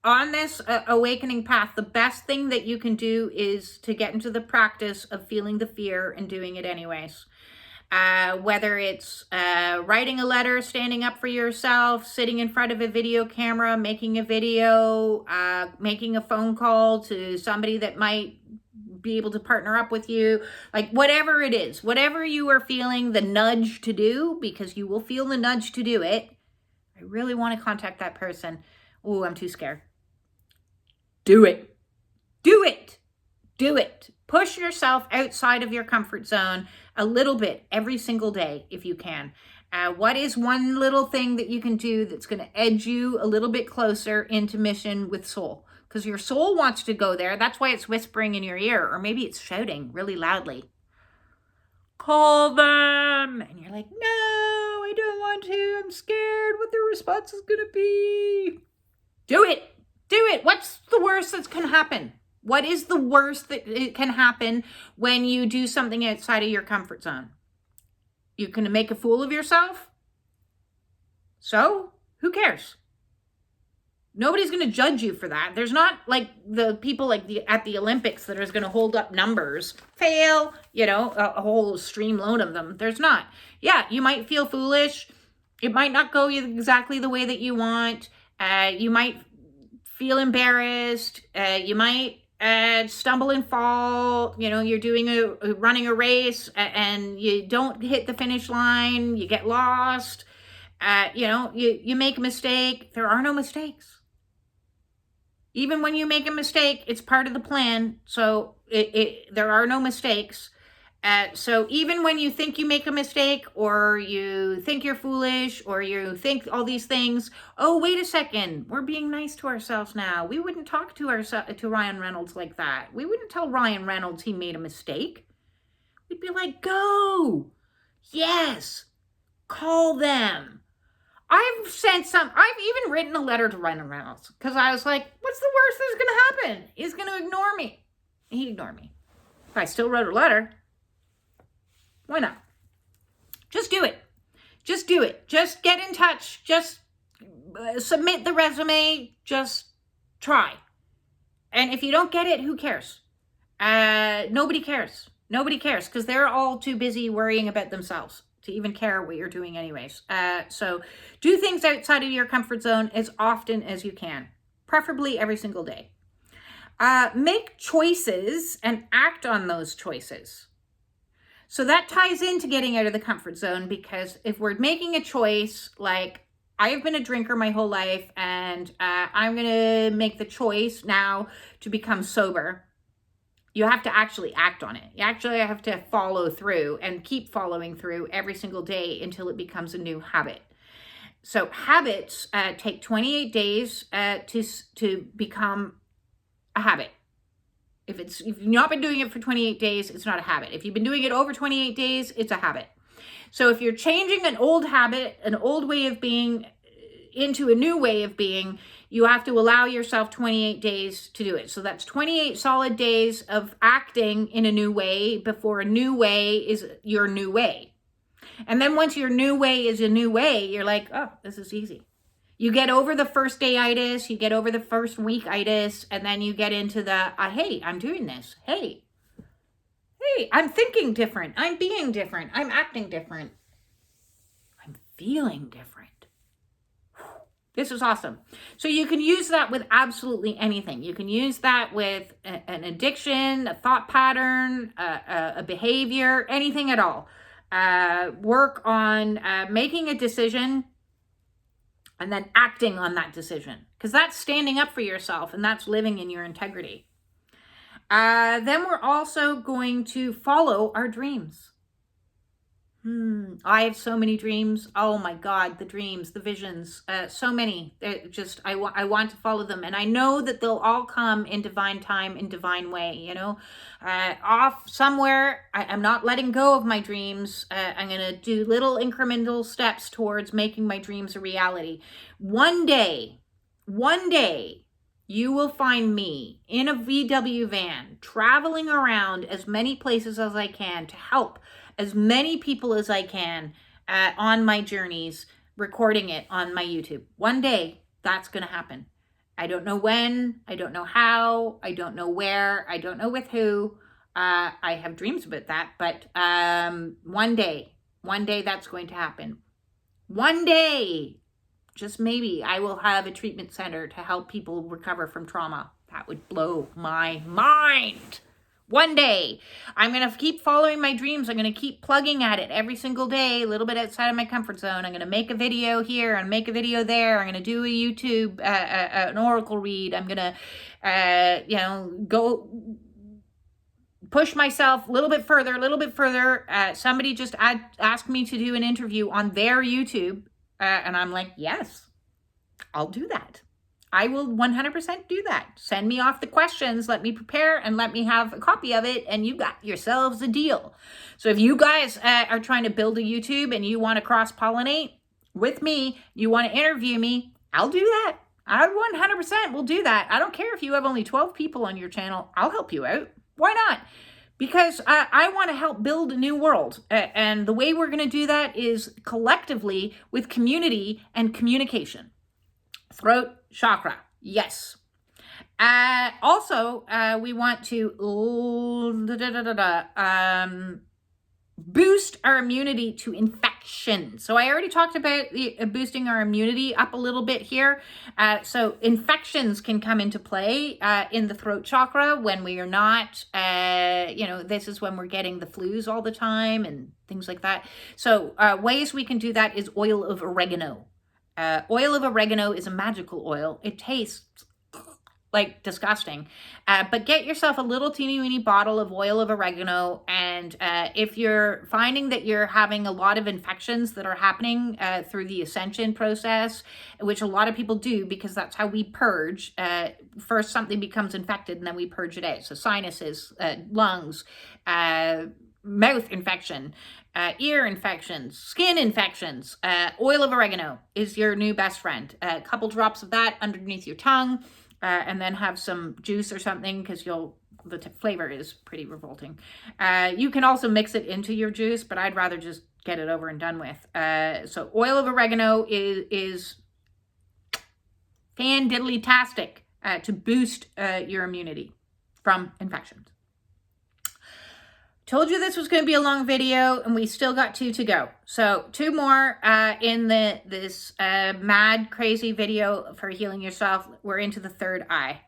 On this awakening path, the best thing that you can do is to get into the practice of feeling the fear and doing it anyways. Whether it's writing a letter, standing up for yourself, sitting in front of a video camera, making a video, making a phone call to somebody that might be able to partner up with you, like whatever it is, whatever you are feeling the nudge to do, because you will feel the nudge to do it. I really want to contact that person. Oh, I'm too scared. Do it. Do it. Do it. Push yourself outside of your comfort zone a little bit every single day if you can. What is one little thing that you can do that's going to edge you a little bit closer into mission with soul? Because your soul wants to go there. That's why it's whispering in your ear, or maybe it's shouting really loudly. Call them. And you're like, no, I don't want to. I'm scared what their response is going to be. Do it. Do it. What's the worst that's going to happen? What is the worst that it can happen when you do something outside of your comfort zone? You're going to make a fool of yourself? So, who cares? Nobody's going to judge you for that. There's not like the people at the Olympics that are going to hold up numbers. Fail, a whole streamload of them. There's not. Yeah, you might feel foolish. It might not go exactly the way that you want. You might feel embarrassed. You might stumble and fall. You're running a race and you don't hit the finish line. You get lost. You make a mistake. There are no mistakes. Even when you make a mistake, it's part of the plan. So there are no mistakes. So even when you think you make a mistake, or you think you're foolish, or you think all these things, oh, wait a second, we're being nice to ourselves now. We wouldn't talk to Ryan Reynolds like that. We wouldn't tell Ryan Reynolds he made a mistake. We'd be like, go. Yes. Call them. I've even written a letter to Ryan Reynolds because I was like, what's the worst that's going to happen? He's going to ignore me. He ignored me. If I still wrote a letter, why not? Just do it. Just do it. Just get in touch. Just submit the resume. Just try. And if you don't get it, who cares? Nobody cares. Nobody cares because they're all too busy worrying about themselves to even care what you're doing anyways. So do things outside of your comfort zone as often as you can, preferably every single day. Make choices and act on those choices. So that ties into getting out of the comfort zone, because if we're making a choice, like I've been a drinker my whole life and I'm going to make the choice now to become sober, you have to actually act on it. You actually have to follow through and keep following through every single day until it becomes a new habit. So habits take 28 days to become a habit. If you've not been doing it for 28 days, it's not a habit. If you've been doing it over 28 days, it's a habit. So if you're changing an old habit, an old way of being into a new way of being, you have to allow yourself 28 days to do it. So that's 28 solid days of acting in a new way before a new way is your new way. And then once your new way is a new way, you're like, oh, this is easy. You get over the first day-itis, you get over the first week-itis, and then you get into the, hey, I'm doing this. Hey, I'm thinking different. I'm being different. I'm acting different. I'm feeling different. This is awesome. So you can use that with absolutely anything. You can use that with an addiction, a thought pattern, a behavior, anything at all. Work on making a decision and then acting on that decision, because that's standing up for yourself and that's living in your integrity. Then we're also going to follow our dreams. I have so many dreams. Oh my God, the dreams, the visions, so many. I want to follow them. And I know that they'll all come in divine time, in divine way, you know, off somewhere. I'm not letting go of my dreams. I'm going to do little incremental steps towards making my dreams a reality. One day, you will find me in a VW van, traveling around as many places as I can to help as many people as I can on my journeys, recording it on my YouTube. One day, that's going to happen. I don't know when, I don't know how, I don't know where, I don't know with who. I have dreams about that, but one day that's going to happen. One day, just maybe, I will have a treatment center to help people recover from trauma. That would blow my mind. One day, I'm going to keep following my dreams. I'm going to keep plugging at it every single day, a little bit outside of my comfort zone. I'm going to make a video here and make a video there. I'm going to do a YouTube, an oracle read. I'm going to, go push myself a little bit further. Somebody just asked me to do an interview on their YouTube. And I'm like, yes, I'll do that. I will 100% do that. Send me off the questions, let me prepare, and let me have a copy of it, and you got yourselves a deal. So if you guys are trying to build a YouTube and you want to cross-pollinate with me, you want to interview me, I'll do that. I 100% will do that. I don't care if you have only 12 people on your channel. I'll help you out. Why not? Because I want to help build a new world. And the way we're going to do that is collectively with community and communication. Throat chakra, yes. Also, we want to boost our immunity to infection. So I already talked about boosting our immunity up a little bit here. So infections can come into play in the throat chakra when we are not, this is when we're getting the flus all the time and things like that. So ways we can do that is oil of oregano. Oil of oregano is a magical oil. It tastes like disgusting, but get yourself a little teeny weeny bottle of oil of oregano. And if you're finding that you're having a lot of infections that are happening through the Ascension process, which a lot of people do because that's how we purge. First something becomes infected and then we purge it out. So sinuses, lungs, mouth infection, ear infections, skin infections, oil of oregano is your new best friend. A couple drops of that underneath your tongue, and then have some juice or something because the flavor is pretty revolting. You can also mix it into your juice, but I'd rather just get it over and done with. So oil of oregano is fan-diddly-tastic to boost your immunity from infections. Told you this was going to be a long video, and we still got 2 to go. So 2 more in this mad, crazy video for healing yourself. We're into the third eye.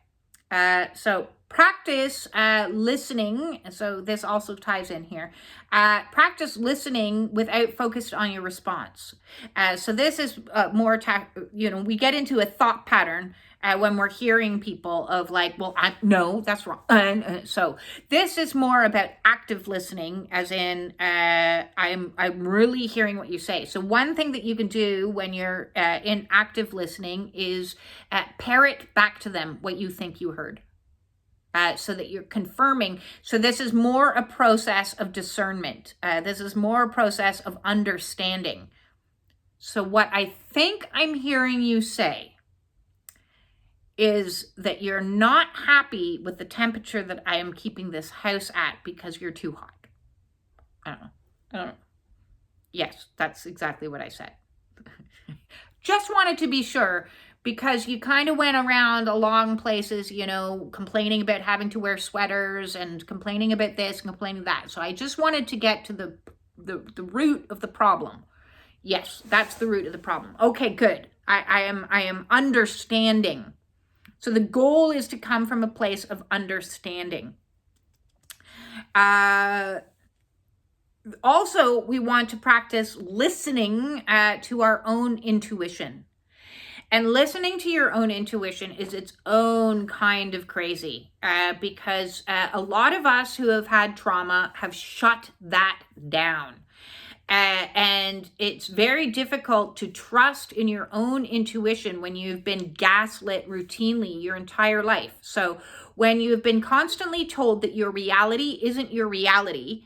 So practice listening. So this also ties in here. Practice listening without focused on your response. So this is more, we get into a thought pattern when we're hearing people of like, well, no, that's wrong. So this is more about active listening, as in I'm really hearing what you say. So one thing that you can do when you're in active listening is parrot back to them what you think you heard. So that you're confirming. So this is more a process of discernment. This is more a process of understanding. So what I think I'm hearing you say is that you're not happy with the temperature that I am keeping this house at because you're too hot. I don't know. Yes, that's exactly what I said. Just wanted to be sure, because you kind of went around along places, complaining about having to wear sweaters and complaining about this and complaining that. So I just wanted to get to the root of the problem. Yes, that's the root of the problem. Okay, good. I am understanding. So the goal is to come from a place of understanding. Also, we want to practice listening to our own intuition. And listening to your own intuition is its own kind of crazy, because a lot of us who have had trauma have shut that down. And it's very difficult to trust in your own intuition when you've been gaslit routinely your entire life. So when you've been constantly told that your reality isn't your reality,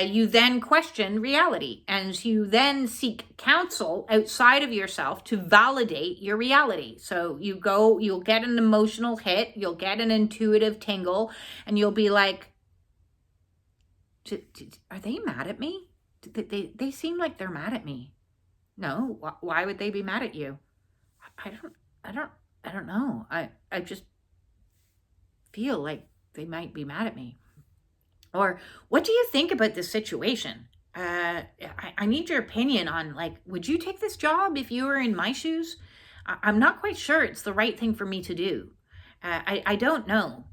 you then question reality, and you then seek counsel outside of yourself to validate your reality. So you'll get an emotional hit, you'll get an intuitive tingle, and you'll be like, are they mad at me? They seem like they're mad at me. No, why would they be mad at you? I don't know. I just feel like they might be mad at me. Or, what do you think about this situation? I need your opinion on, like, would you take this job if you were in my shoes? I'm not quite sure it's the right thing for me to do. I don't know.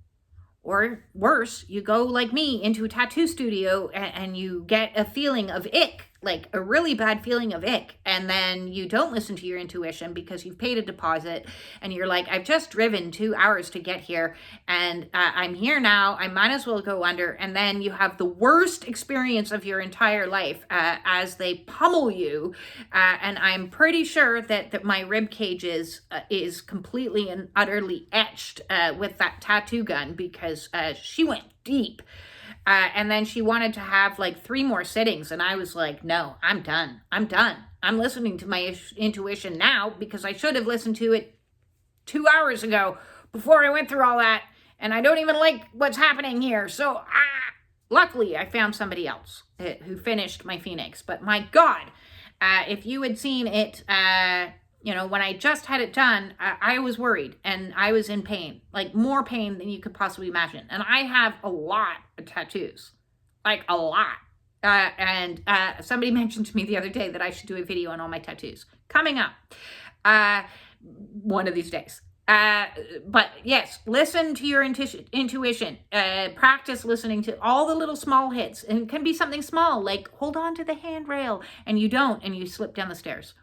Or worse, you go like me into a tattoo studio and you get a feeling of ick, like a really bad feeling of ick. And then you don't listen to your intuition because you've paid a deposit and you're like, I've just driven 2 hours to get here and I'm here now. I might as well go under. And then you have the worst experience of your entire life as they pummel you. And I'm pretty sure that my rib cage is completely and utterly etched with that tattoo gun because she went deep. And then she wanted to have like 3 more sittings. And I was like, no, I'm done. I'm listening to my intuition now because I should have listened to it 2 hours ago before I went through all that. And I don't even like what's happening here. So luckily I found somebody else who finished my Phoenix. But my God, if you had seen it, when I just had it done, I was worried and I was in pain, like more pain than you could possibly imagine. And I have a lot of tattoos, like a lot. And somebody mentioned to me the other day that I should do a video on all my tattoos coming up one of these days. But yes, listen to your intuition, practice listening to all the little small hits. And it can be something small, like hold on to the handrail and you don't, and you slip down the stairs.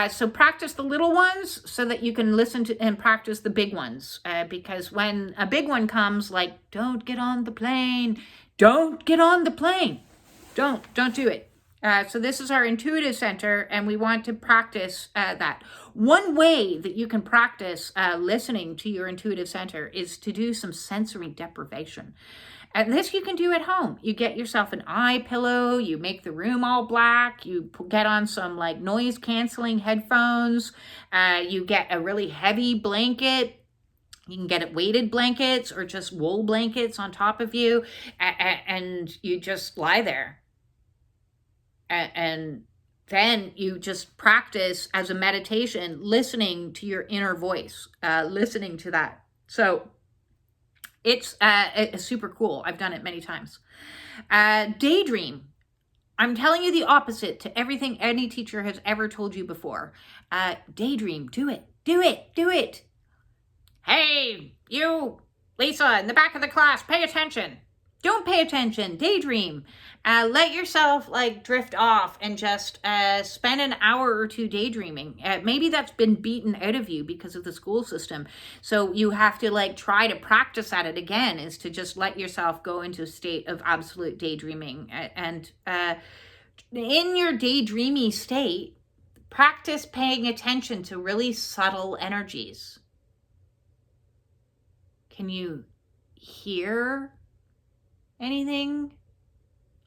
So practice the little ones so that you can listen to and practice the big ones. Because when a big one comes, like, don't get on the plane. Don't get on the plane. Don't do it. So this is our intuitive center, and we want to practice that. One way that you can practice listening to your intuitive center is to do some sensory deprivation. And this you can do at home. You get yourself an eye pillow, you make the room all black, you get on some like noise canceling headphones, you get a really heavy blanket. You can get weighted blankets or just wool blankets on top of you, and you just lie there. And then you just practice as a meditation, listening to your inner voice, listening to that. So it's super cool. I've done it many times. Daydream. I'm telling you the opposite to everything any teacher has ever told you before. Daydream. Do it. Hey, you, Lisa, in the back of the class, pay attention. Don't pay attention. Daydream. Let yourself like drift off and just spend an hour or two daydreaming. Maybe that's been beaten out of you because of the school system. So you have to like try to practice at it again, is to just let yourself go into a state of absolute daydreaming. And in your daydreamy state, practice paying attention to really subtle energies. Can you hear anything?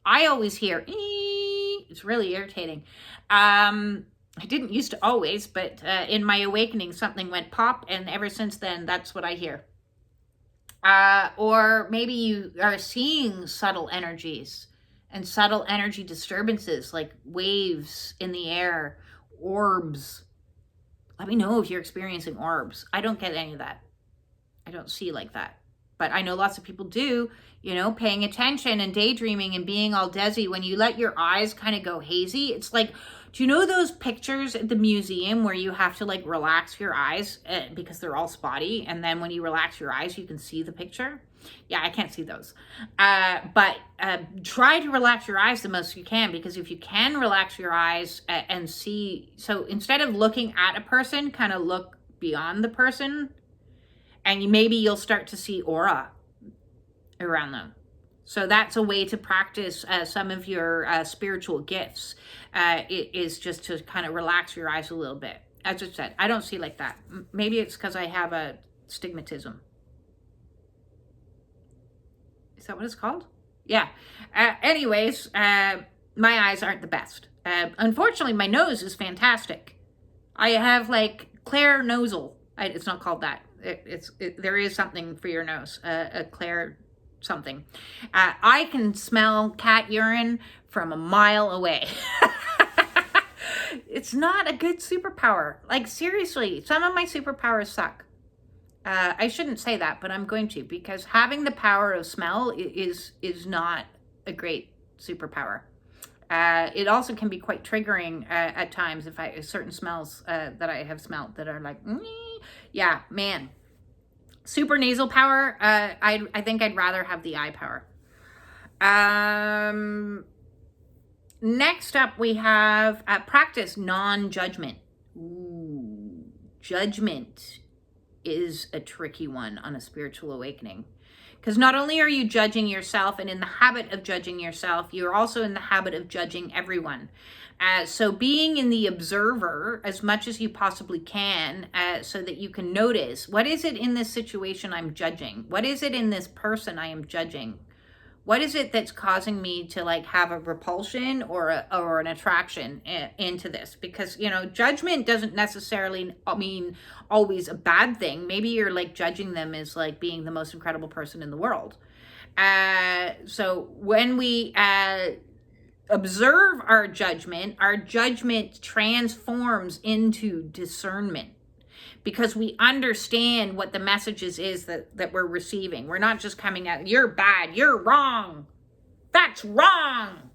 I always hear ee. It's really irritating. I didn't used to always, but in my awakening something went pop, and ever since then that's what I hear. Or maybe you are seeing subtle energies and subtle energy disturbances like waves in the air, orbs. Let me know if you're experiencing orbs. I don't get any of that. I don't see like that. But I know lots of people do, paying attention and daydreaming and being all dizzy. When you let your eyes kind of go hazy, it's like, do you know those pictures at the museum where you have to like relax your eyes because they're all spotty? And then when you relax your eyes, you can see the picture. Yeah, I can't see those. But try to relax your eyes the most you can, because if you can relax your eyes and see, so instead of looking at a person, kind of look beyond the person, and maybe you'll start to see aura around them. So that's a way to practice some of your spiritual gifts. It is just to kind of relax your eyes a little bit. As I said, I don't see like that. Maybe it's because I have a stigmatism. Is that what it's called? Yeah. Anyways, my eyes aren't the best. Unfortunately, my nose is fantastic. I have like clair nasal. It's not called that. There is something for your nose, a clair something. I can smell cat urine from a mile away. It's not a good superpower. Like, seriously, some of my superpowers suck. I shouldn't say that, but I'm going to, because having the power of smell is not a great superpower. It also can be quite triggering at times if certain smells that I have smelt that are like, yeah, man. Super nasal power, I think I'd rather have the eye power. Next up, we have practice non-judgment. Ooh, judgment is a tricky one on a spiritual awakening. Because not only are you judging yourself and in the habit of judging yourself, you're also in the habit of judging everyone. So being in the observer as much as you possibly can, so that you can notice, what is it in this situation I'm judging? What is it in this person I am judging? What is it that's causing me to like have a repulsion or an attraction into this? Because, you know, judgment doesn't necessarily mean always a bad thing. Maybe you're like judging them as like being the most incredible person in the world. So when we observe our judgment transforms into discernment. Because we understand what the messages is that we're receiving. We're not just coming out, you're bad, you're wrong, that's wrong.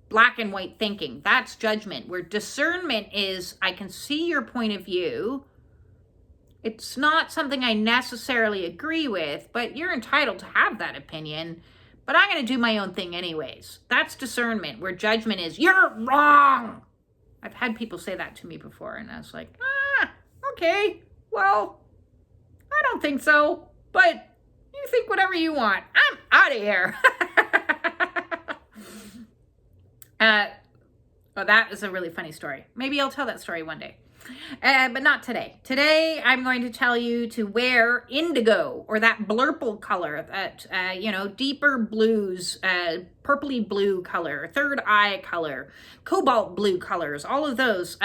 Black and white thinking, that's judgment. Where discernment is, I can see your point of view. It's not something I necessarily agree with, but you're entitled to have that opinion. But I'm going to do my own thing anyways. That's discernment, where judgment is, you're wrong. I've had people say that to me before, and I was like, okay. Well, I don't think so, but you think whatever you want. I'm out of here. Well, that is a really funny story. Maybe I'll tell that story one day. But not today. Today, I'm going to tell you to wear indigo, or that blurple color, that, deeper blues, purpley blue color, third eye color, cobalt blue colors, all of those.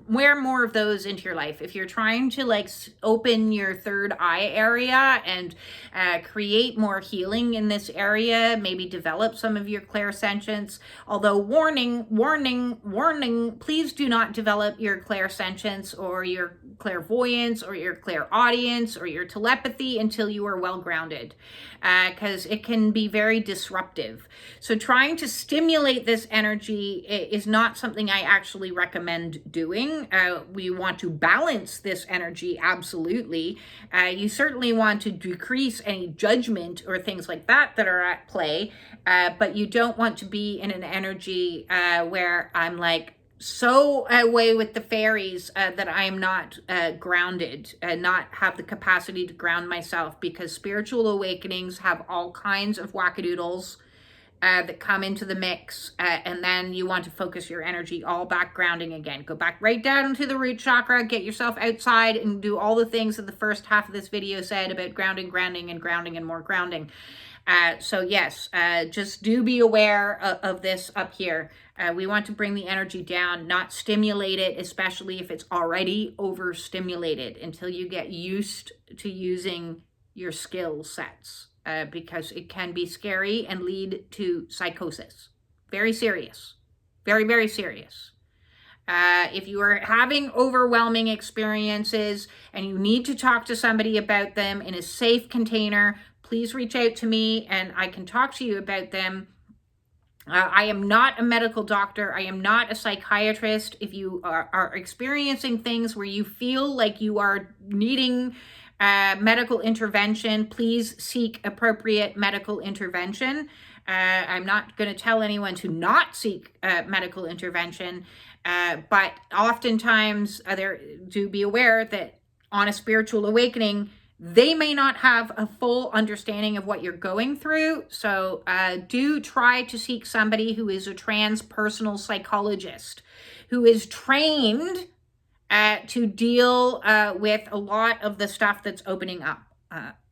Wear more of those into your life. If you're trying to like open your third eye area and create more healing in this area, maybe develop some of your clairsentience. Although warning, please do not develop your clairsentience or your clairvoyance or your clairaudience or your telepathy until you are well grounded, because it can be very disruptive. So trying to stimulate this energy is not something I actually recommend doing. We want to balance this energy, absolutely. You certainly want to decrease any judgment or things like that are at play, but you don't want to be in an energy where I'm like so away with the fairies that I am not grounded, not have the capacity to ground myself, because spiritual awakenings have all kinds of wackadoodles that come into the mix, and then you want to focus your energy all back grounding again. Go back right down into the root chakra, get yourself outside and do all the things that the first half of this video said about grounding, and more grounding. So yes, just do be aware of this up here. We want to bring the energy down, not stimulate it, especially if it's already overstimulated, until you get used to using your skill sets. Because it can be scary and lead to psychosis. Very serious. Very, very serious. If you are having overwhelming experiences and you need to talk to somebody about them in a safe container, please reach out to me and I can talk to you about them. I am not a medical doctor. I am not a psychiatrist. If you are experiencing things where you feel like you are needing medical intervention, please seek appropriate medical intervention. I'm not going to tell anyone to not seek medical intervention, but oftentimes do be aware that on a spiritual awakening, they may not have a full understanding of what you're going through. So do try to seek somebody who is a transpersonal psychologist, who is trained to deal with a lot of the stuff that's opening up.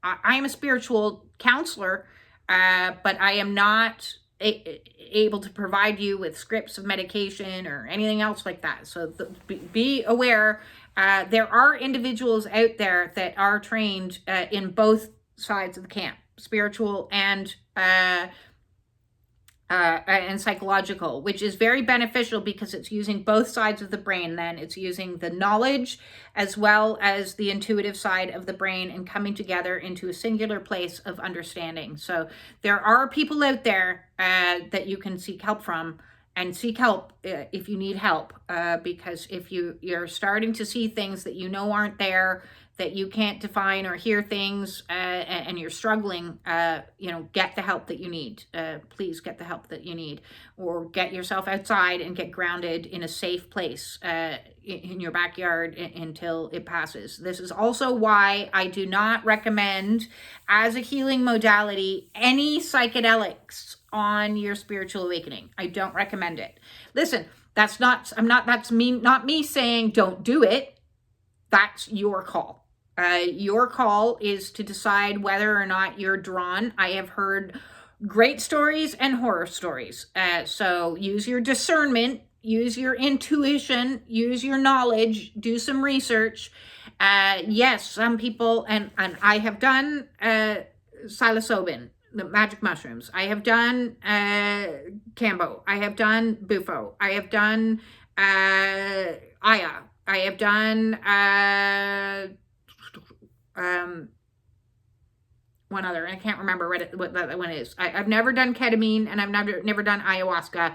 I'm a spiritual counselor, but I am not able to provide you with scripts of medication or anything else like that. So be aware. There are individuals out there that are trained in both sides of the camp, spiritual and psychological, which is very beneficial because it's using both sides of the brain. Then it's using the knowledge as well as the intuitive side of the brain and coming together into a singular place of understanding. So there are people out there that you can seek help from, and seek help if you need help, because if you're starting to see things that you know aren't there, that you can't define, or hear things and you're struggling, get the help that you need. Please get the help that you need, or get yourself outside and get grounded in a safe place in your backyard until it passes. This is also why I do not recommend, as a healing modality, any psychedelics on your spiritual awakening. I don't recommend it. Listen, that's not me saying don't do it. That's your call. Your call is to decide whether or not you're drawn. I have heard great stories and horror stories. So use your discernment, use your intuition, use your knowledge, do some research. Yes, some people, and I have done psilocybin, the magic mushrooms. I have done Cambo. I have done Bufo. I have done Aya. I have done one other, and I can't remember what that one is. I've never done ketamine, and I've never done ayahuasca,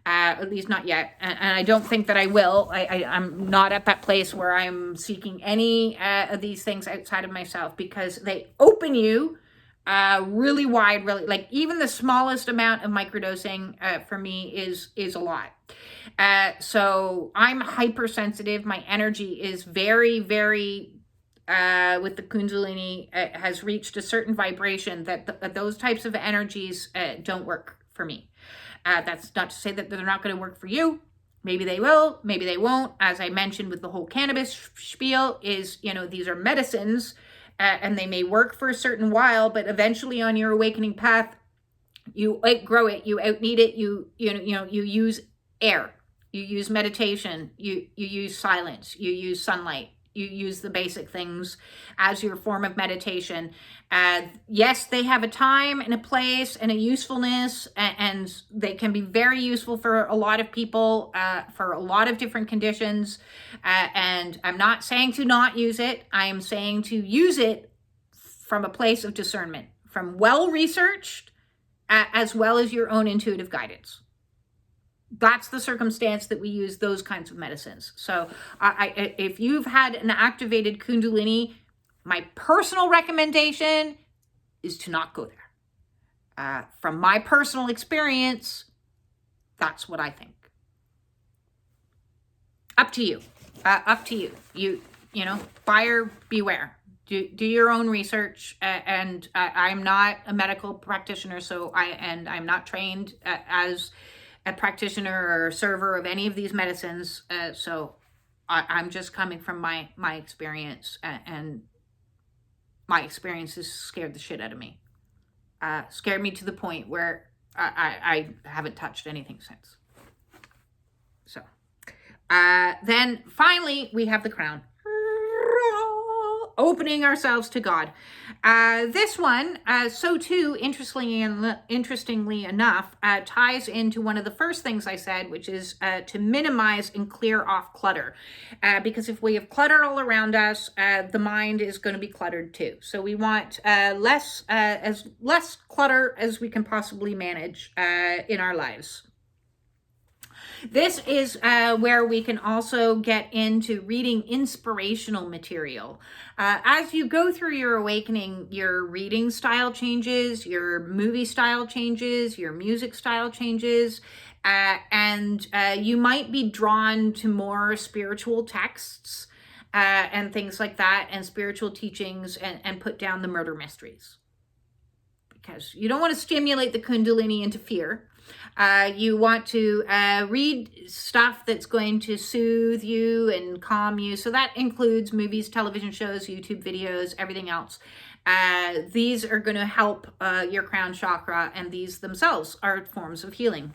at least not yet, and I don't think that I will. I'm not at that place where I'm seeking any of these things outside of myself, because they open you really wide, really, like even the smallest amount of microdosing for me is a lot. So I'm hypersensitive. My energy is very, very with the Kundalini has reached a certain vibration that those types of energies don't work for me. That's not to say that they're not going to work for you. Maybe they will, maybe they won't. As I mentioned with the whole cannabis spiel, is, these are medicines, and they may work for a certain while, but eventually on your awakening path, you outgrow it, you outneed it, you use air, you use meditation, you use silence, you use sunlight. You use the basic things as your form of meditation. Yes, they have a time and a place and a usefulness, and they can be very useful for a lot of people, for a lot of different conditions. And I'm not saying to not use it. I am saying to use it from a place of discernment, from well-researched, as well as your own intuitive guidance. That's the circumstance that we use those kinds of medicines. So if you've had an activated Kundalini, my personal recommendation is to not go there. From my personal experience, that's what I think. Up to you. Up to you. Buyer beware. Do your own research. And I'm not a medical practitioner, I'm not trained as a practitioner or a server of any of these medicines. So I'm just coming from my experience, and my experiences scared the shit out of me. Scared me to the point where I haven't touched anything since. So then finally we have the crown. Opening ourselves to God. This one, so too, interestingly enough, ties into one of the first things I said, which is to minimize and clear off clutter. Because if we have clutter all around us, the mind is going to be cluttered too. So we want less clutter as we can possibly manage in our lives. This is where we can also get into reading inspirational material. As you go through your awakening, your reading style changes, your movie style changes, your music style changes, and you might be drawn to more spiritual texts and things like that, and spiritual teachings, and put down the murder mysteries. Because you don't want to stimulate the Kundalini into fear. You want to read stuff that's going to soothe you and calm you. So that includes movies, television shows, YouTube videos, everything else. These are going to help your crown chakra, and these themselves are forms of healing.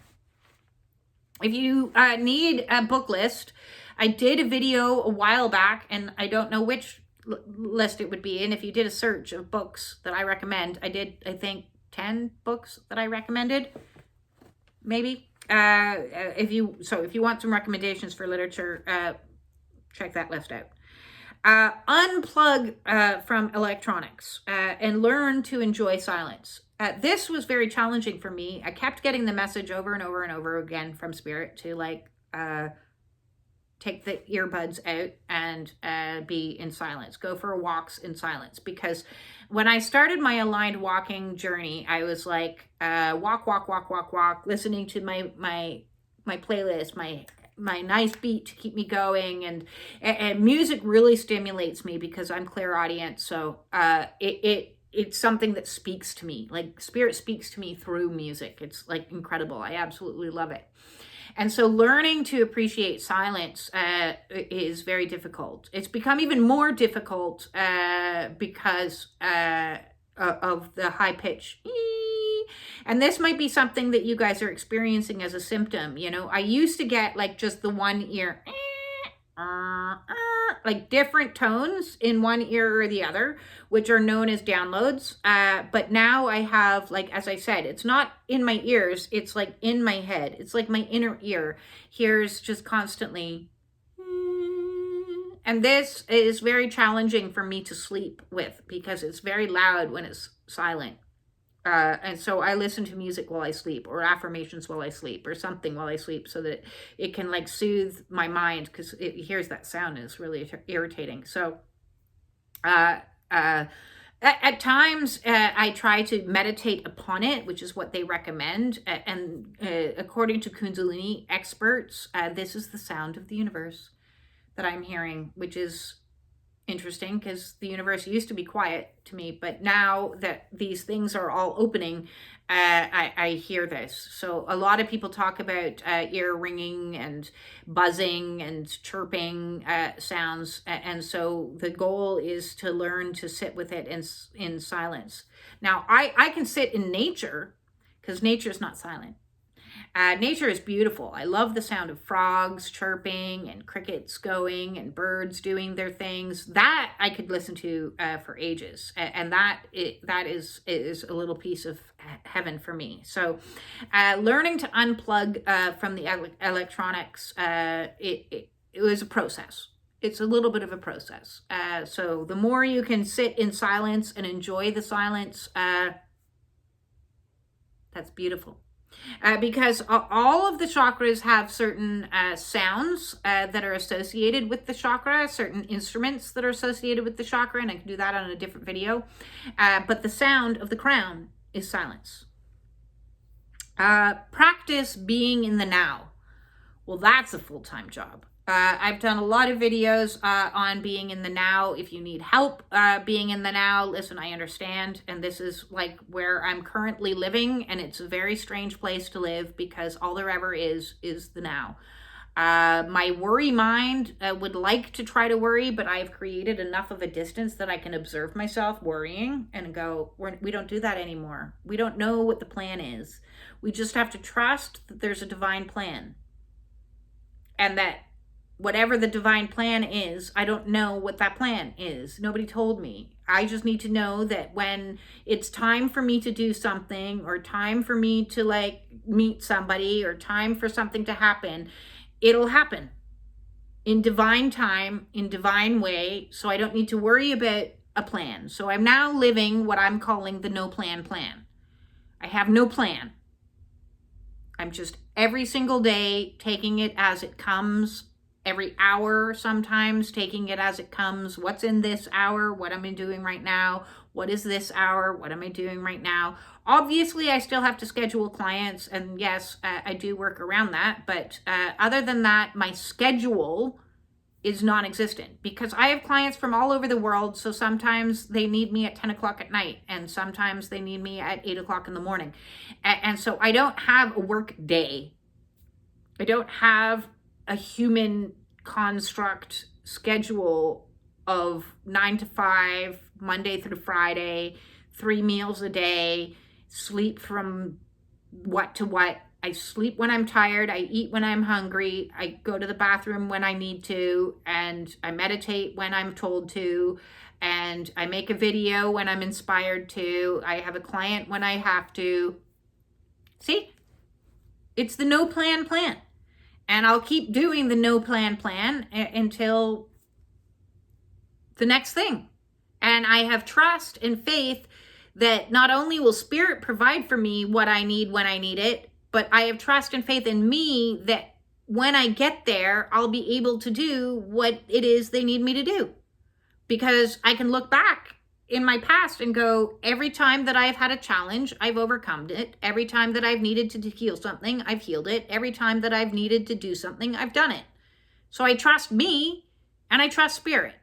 If you need a book list, I did a video a while back, and I don't know which list it would be. And if you did a search of books that I recommend, I did, I think, 10 books that I recommended. Maybe. If you want some recommendations for literature, check that list out. Unplug from electronics and learn to enjoy silence. This was very challenging for me. I kept getting the message over and over and over again from Spirit to take the earbuds out and be in silence. Go for walks in silence. Because when I started my aligned walking journey, I was like, walk, listening to my playlist, my nice beat to keep me going. And music really stimulates me because I'm clairaudient. So it's something that speaks to me. Like Spirit speaks to me through music. It's like incredible. I absolutely love it. And so learning to appreciate silence is very difficult. It's become even more difficult because of the high pitch. And this might be something that you guys are experiencing as a symptom. You know, I used to get like just the one ear, like different tones in one ear or the other, which are known as downloads. But now I have, like, as I said, it's not in my ears, it's like in my head. It's like my inner ear hears just constantly. And this is very challenging for me to sleep with because it's very loud when it's silent. And so I listen to music while I sleep, or affirmations while I sleep, or something while I sleep, so that it can like soothe my mind, because it hears that sound and it's really irritating. So at times I try to meditate upon it, which is what they recommend. And according to Kundalini experts, this is the sound of the universe that I'm hearing, which is interesting because the universe used to be quiet to me, but now that these things are all opening, I hear this. So a lot of people talk about ear ringing and buzzing and chirping sounds, and so the goal is to learn to sit with it in silence. Now I can sit in nature because nature is not silent. Nature is beautiful. I love the sound of frogs chirping and crickets going and birds doing their things. That I could listen to for ages, and that is a little piece of heaven for me. So, learning to unplug from the electronics, it was a process. It's a little bit of a process. So the more you can sit in silence and enjoy the silence, that's beautiful. Because all of the chakras have certain sounds that are associated with the chakra, certain instruments that are associated with the chakra, and I can do that on a different video. But the sound of the crown is silence. Practice being in the now. Well, that's a full-time job. I've done a lot of videos on being in the now. If you need help being in the now, listen, I understand. And this is like where I'm currently living, and it's a very strange place to live because all there ever is the now. My worry mind would like to try to worry, but I've created enough of a distance that I can observe myself worrying and go, we don't do that anymore. We don't know what the plan is. We just have to trust that there's a divine plan. And that whatever the divine plan is, I don't know what that plan is. Nobody told me. I just need to know that when it's time for me to do something, or time for me to like meet somebody, or time for something to happen, it'll happen in divine time, in divine way. So I don't need to worry about a plan. So I'm now living what I'm calling the no plan plan. I have no plan. I'm just every single day taking it as it comes, every hour sometimes taking it as it comes. What's in this hour? What am I doing right now? What is this hour? What am I doing right now? Obviously, I still have to schedule clients, and yes, I do work around that. But other than that, my schedule is non-existent because I have clients from all over the world. So sometimes they need me at 10 o'clock at night, and sometimes they need me at 8 o'clock in the morning. And so I don't have a work day. I don't have a human construct schedule of 9 to 5, Monday through Friday, 3 meals a day, sleep from what to what. I sleep when I'm tired, I eat when I'm hungry, I go to the bathroom when I need to, and I meditate when I'm told to, and I make a video when I'm inspired to. I have a client when I have to. See? It's the no plan plan. And I'll keep doing the no plan plan until the next thing. And I have trust and faith that not only will Spirit provide for me what I need when I need it, but I have trust and faith in me that when I get there, I'll be able to do what it is they need me to do. Because I can look back in my past and go, every time that I've had a challenge, I've overcome it. Every time that I've needed to heal something, I've healed it. Every time that I've needed to do something, I've done it. So I trust me and I trust Spirit.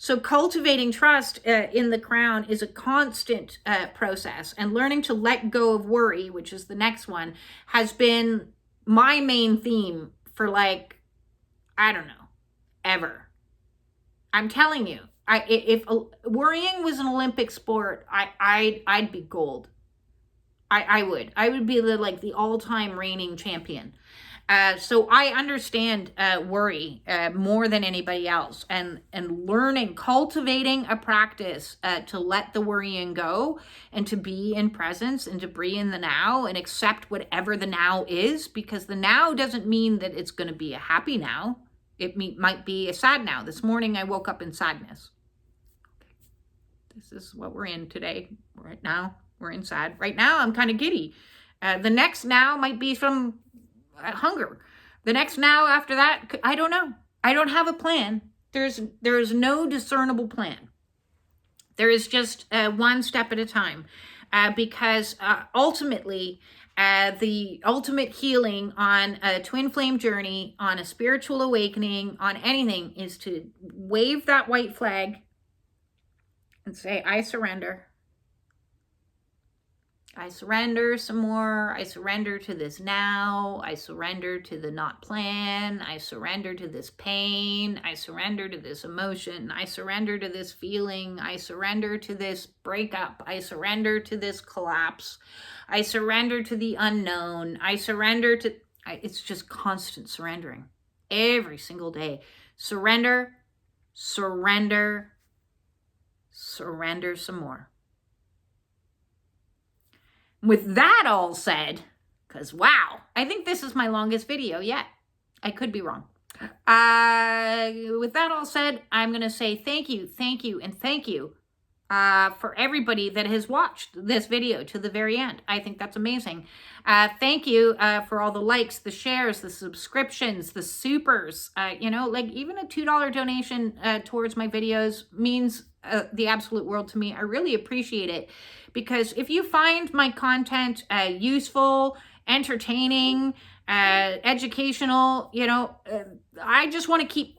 So cultivating trust in the crown is a constant process, and learning to let go of worry, which is the next one, has been my main theme for I don't know, ever. I'm telling you, if worrying was an Olympic sport, I'd be gold. I would be the all-time reigning champion. So I understand worry more than anybody else, and learning, cultivating a practice to let the worrying go and to be in presence and to be in the now and accept whatever the now is, because the now doesn't mean that it's going to be a happy now. It might be a sad now. This morning I woke up in sadness. This is what we're in today. Right now we're in sad. Right now I'm kind of giddy. The next now might be from hunger. The next now after that, I don't know. I don't have a plan. There's no discernible plan. There is just one step at a time, because ultimately the ultimate healing on a twin flame journey, on a spiritual awakening, on anything, is to wave that white flag and say, I surrender. I surrender some more. I surrender to this now. I surrender to the not plan. I surrender to this pain. I surrender to this emotion. I surrender to this feeling. I surrender to this breakup. I surrender to this collapse. I surrender to the unknown. I surrender to... It's just constant surrendering. Every single day. Surrender, surrender, surrender some more. With that all said, because wow, I think this is my longest video yet. I could be wrong. With that all said, I'm going to say thank you, and thank you for everybody that has watched this video to the very end. I think that's amazing. Thank you for all the likes, the shares, the subscriptions, the supers. Even a $2 donation towards my videos means the absolute world to me. I really appreciate it, because if you find my content useful, entertaining, educational, I just want to keep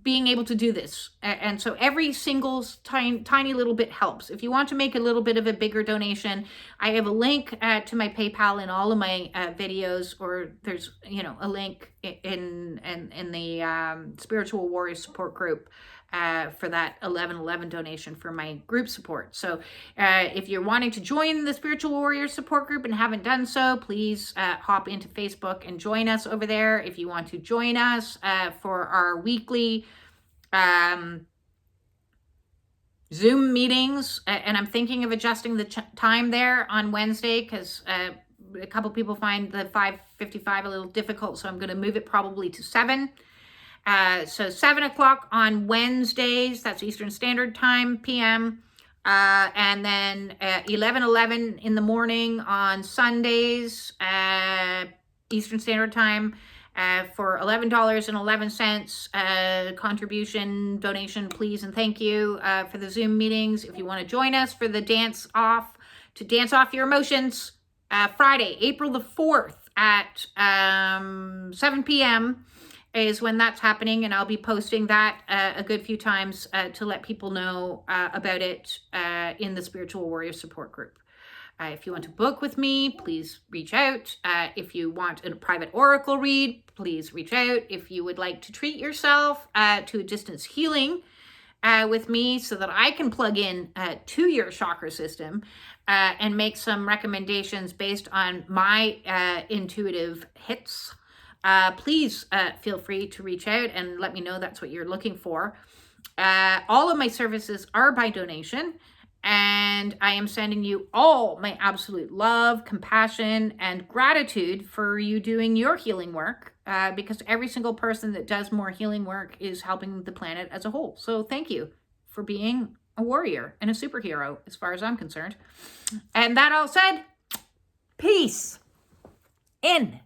being able to do this. And so every single tiny little bit helps. If you want to make a little bit of a bigger donation, I have a link to my PayPal in all of my videos, or there's, a link in the Spiritual Warrior Support Group for that 1111 donation for my group support. So if you're wanting to join the Spiritual Warrior Support Group and haven't done so, please hop into Facebook and join us over there. If you want to join us for our weekly Zoom meetings, and I'm thinking of adjusting the time there on Wednesday, because a couple people find the 5:55 a little difficult, so I'm going to move it probably to 7. So 7 o'clock on Wednesdays, that's Eastern Standard Time, PM. And then 11:11 in the morning on Sundays. Eastern Standard Time for $11.11. Contribution, donation, please and thank you for the Zoom meetings. If you want to join us for the dance off your emotions, Friday, April the 4th at 7 p.m. is when that's happening, and I'll be posting that a good few times to let people know about it in the Spiritual Warrior Support Group. If you want to book with me, please reach out. If you want a private oracle read, please reach out. If you would like to treat yourself to a distance healing with me so that I can plug in to your chakra system and make some recommendations based on my intuitive hits, please feel free to reach out and let me know that's what you're looking for. All of my services are by donation, and I am sending you all my absolute love, compassion, and gratitude for you doing your healing work, because every single person that does more healing work is helping the planet as a whole. So thank you for being a warrior and a superhero, as far as I'm concerned. And that all said, peace in.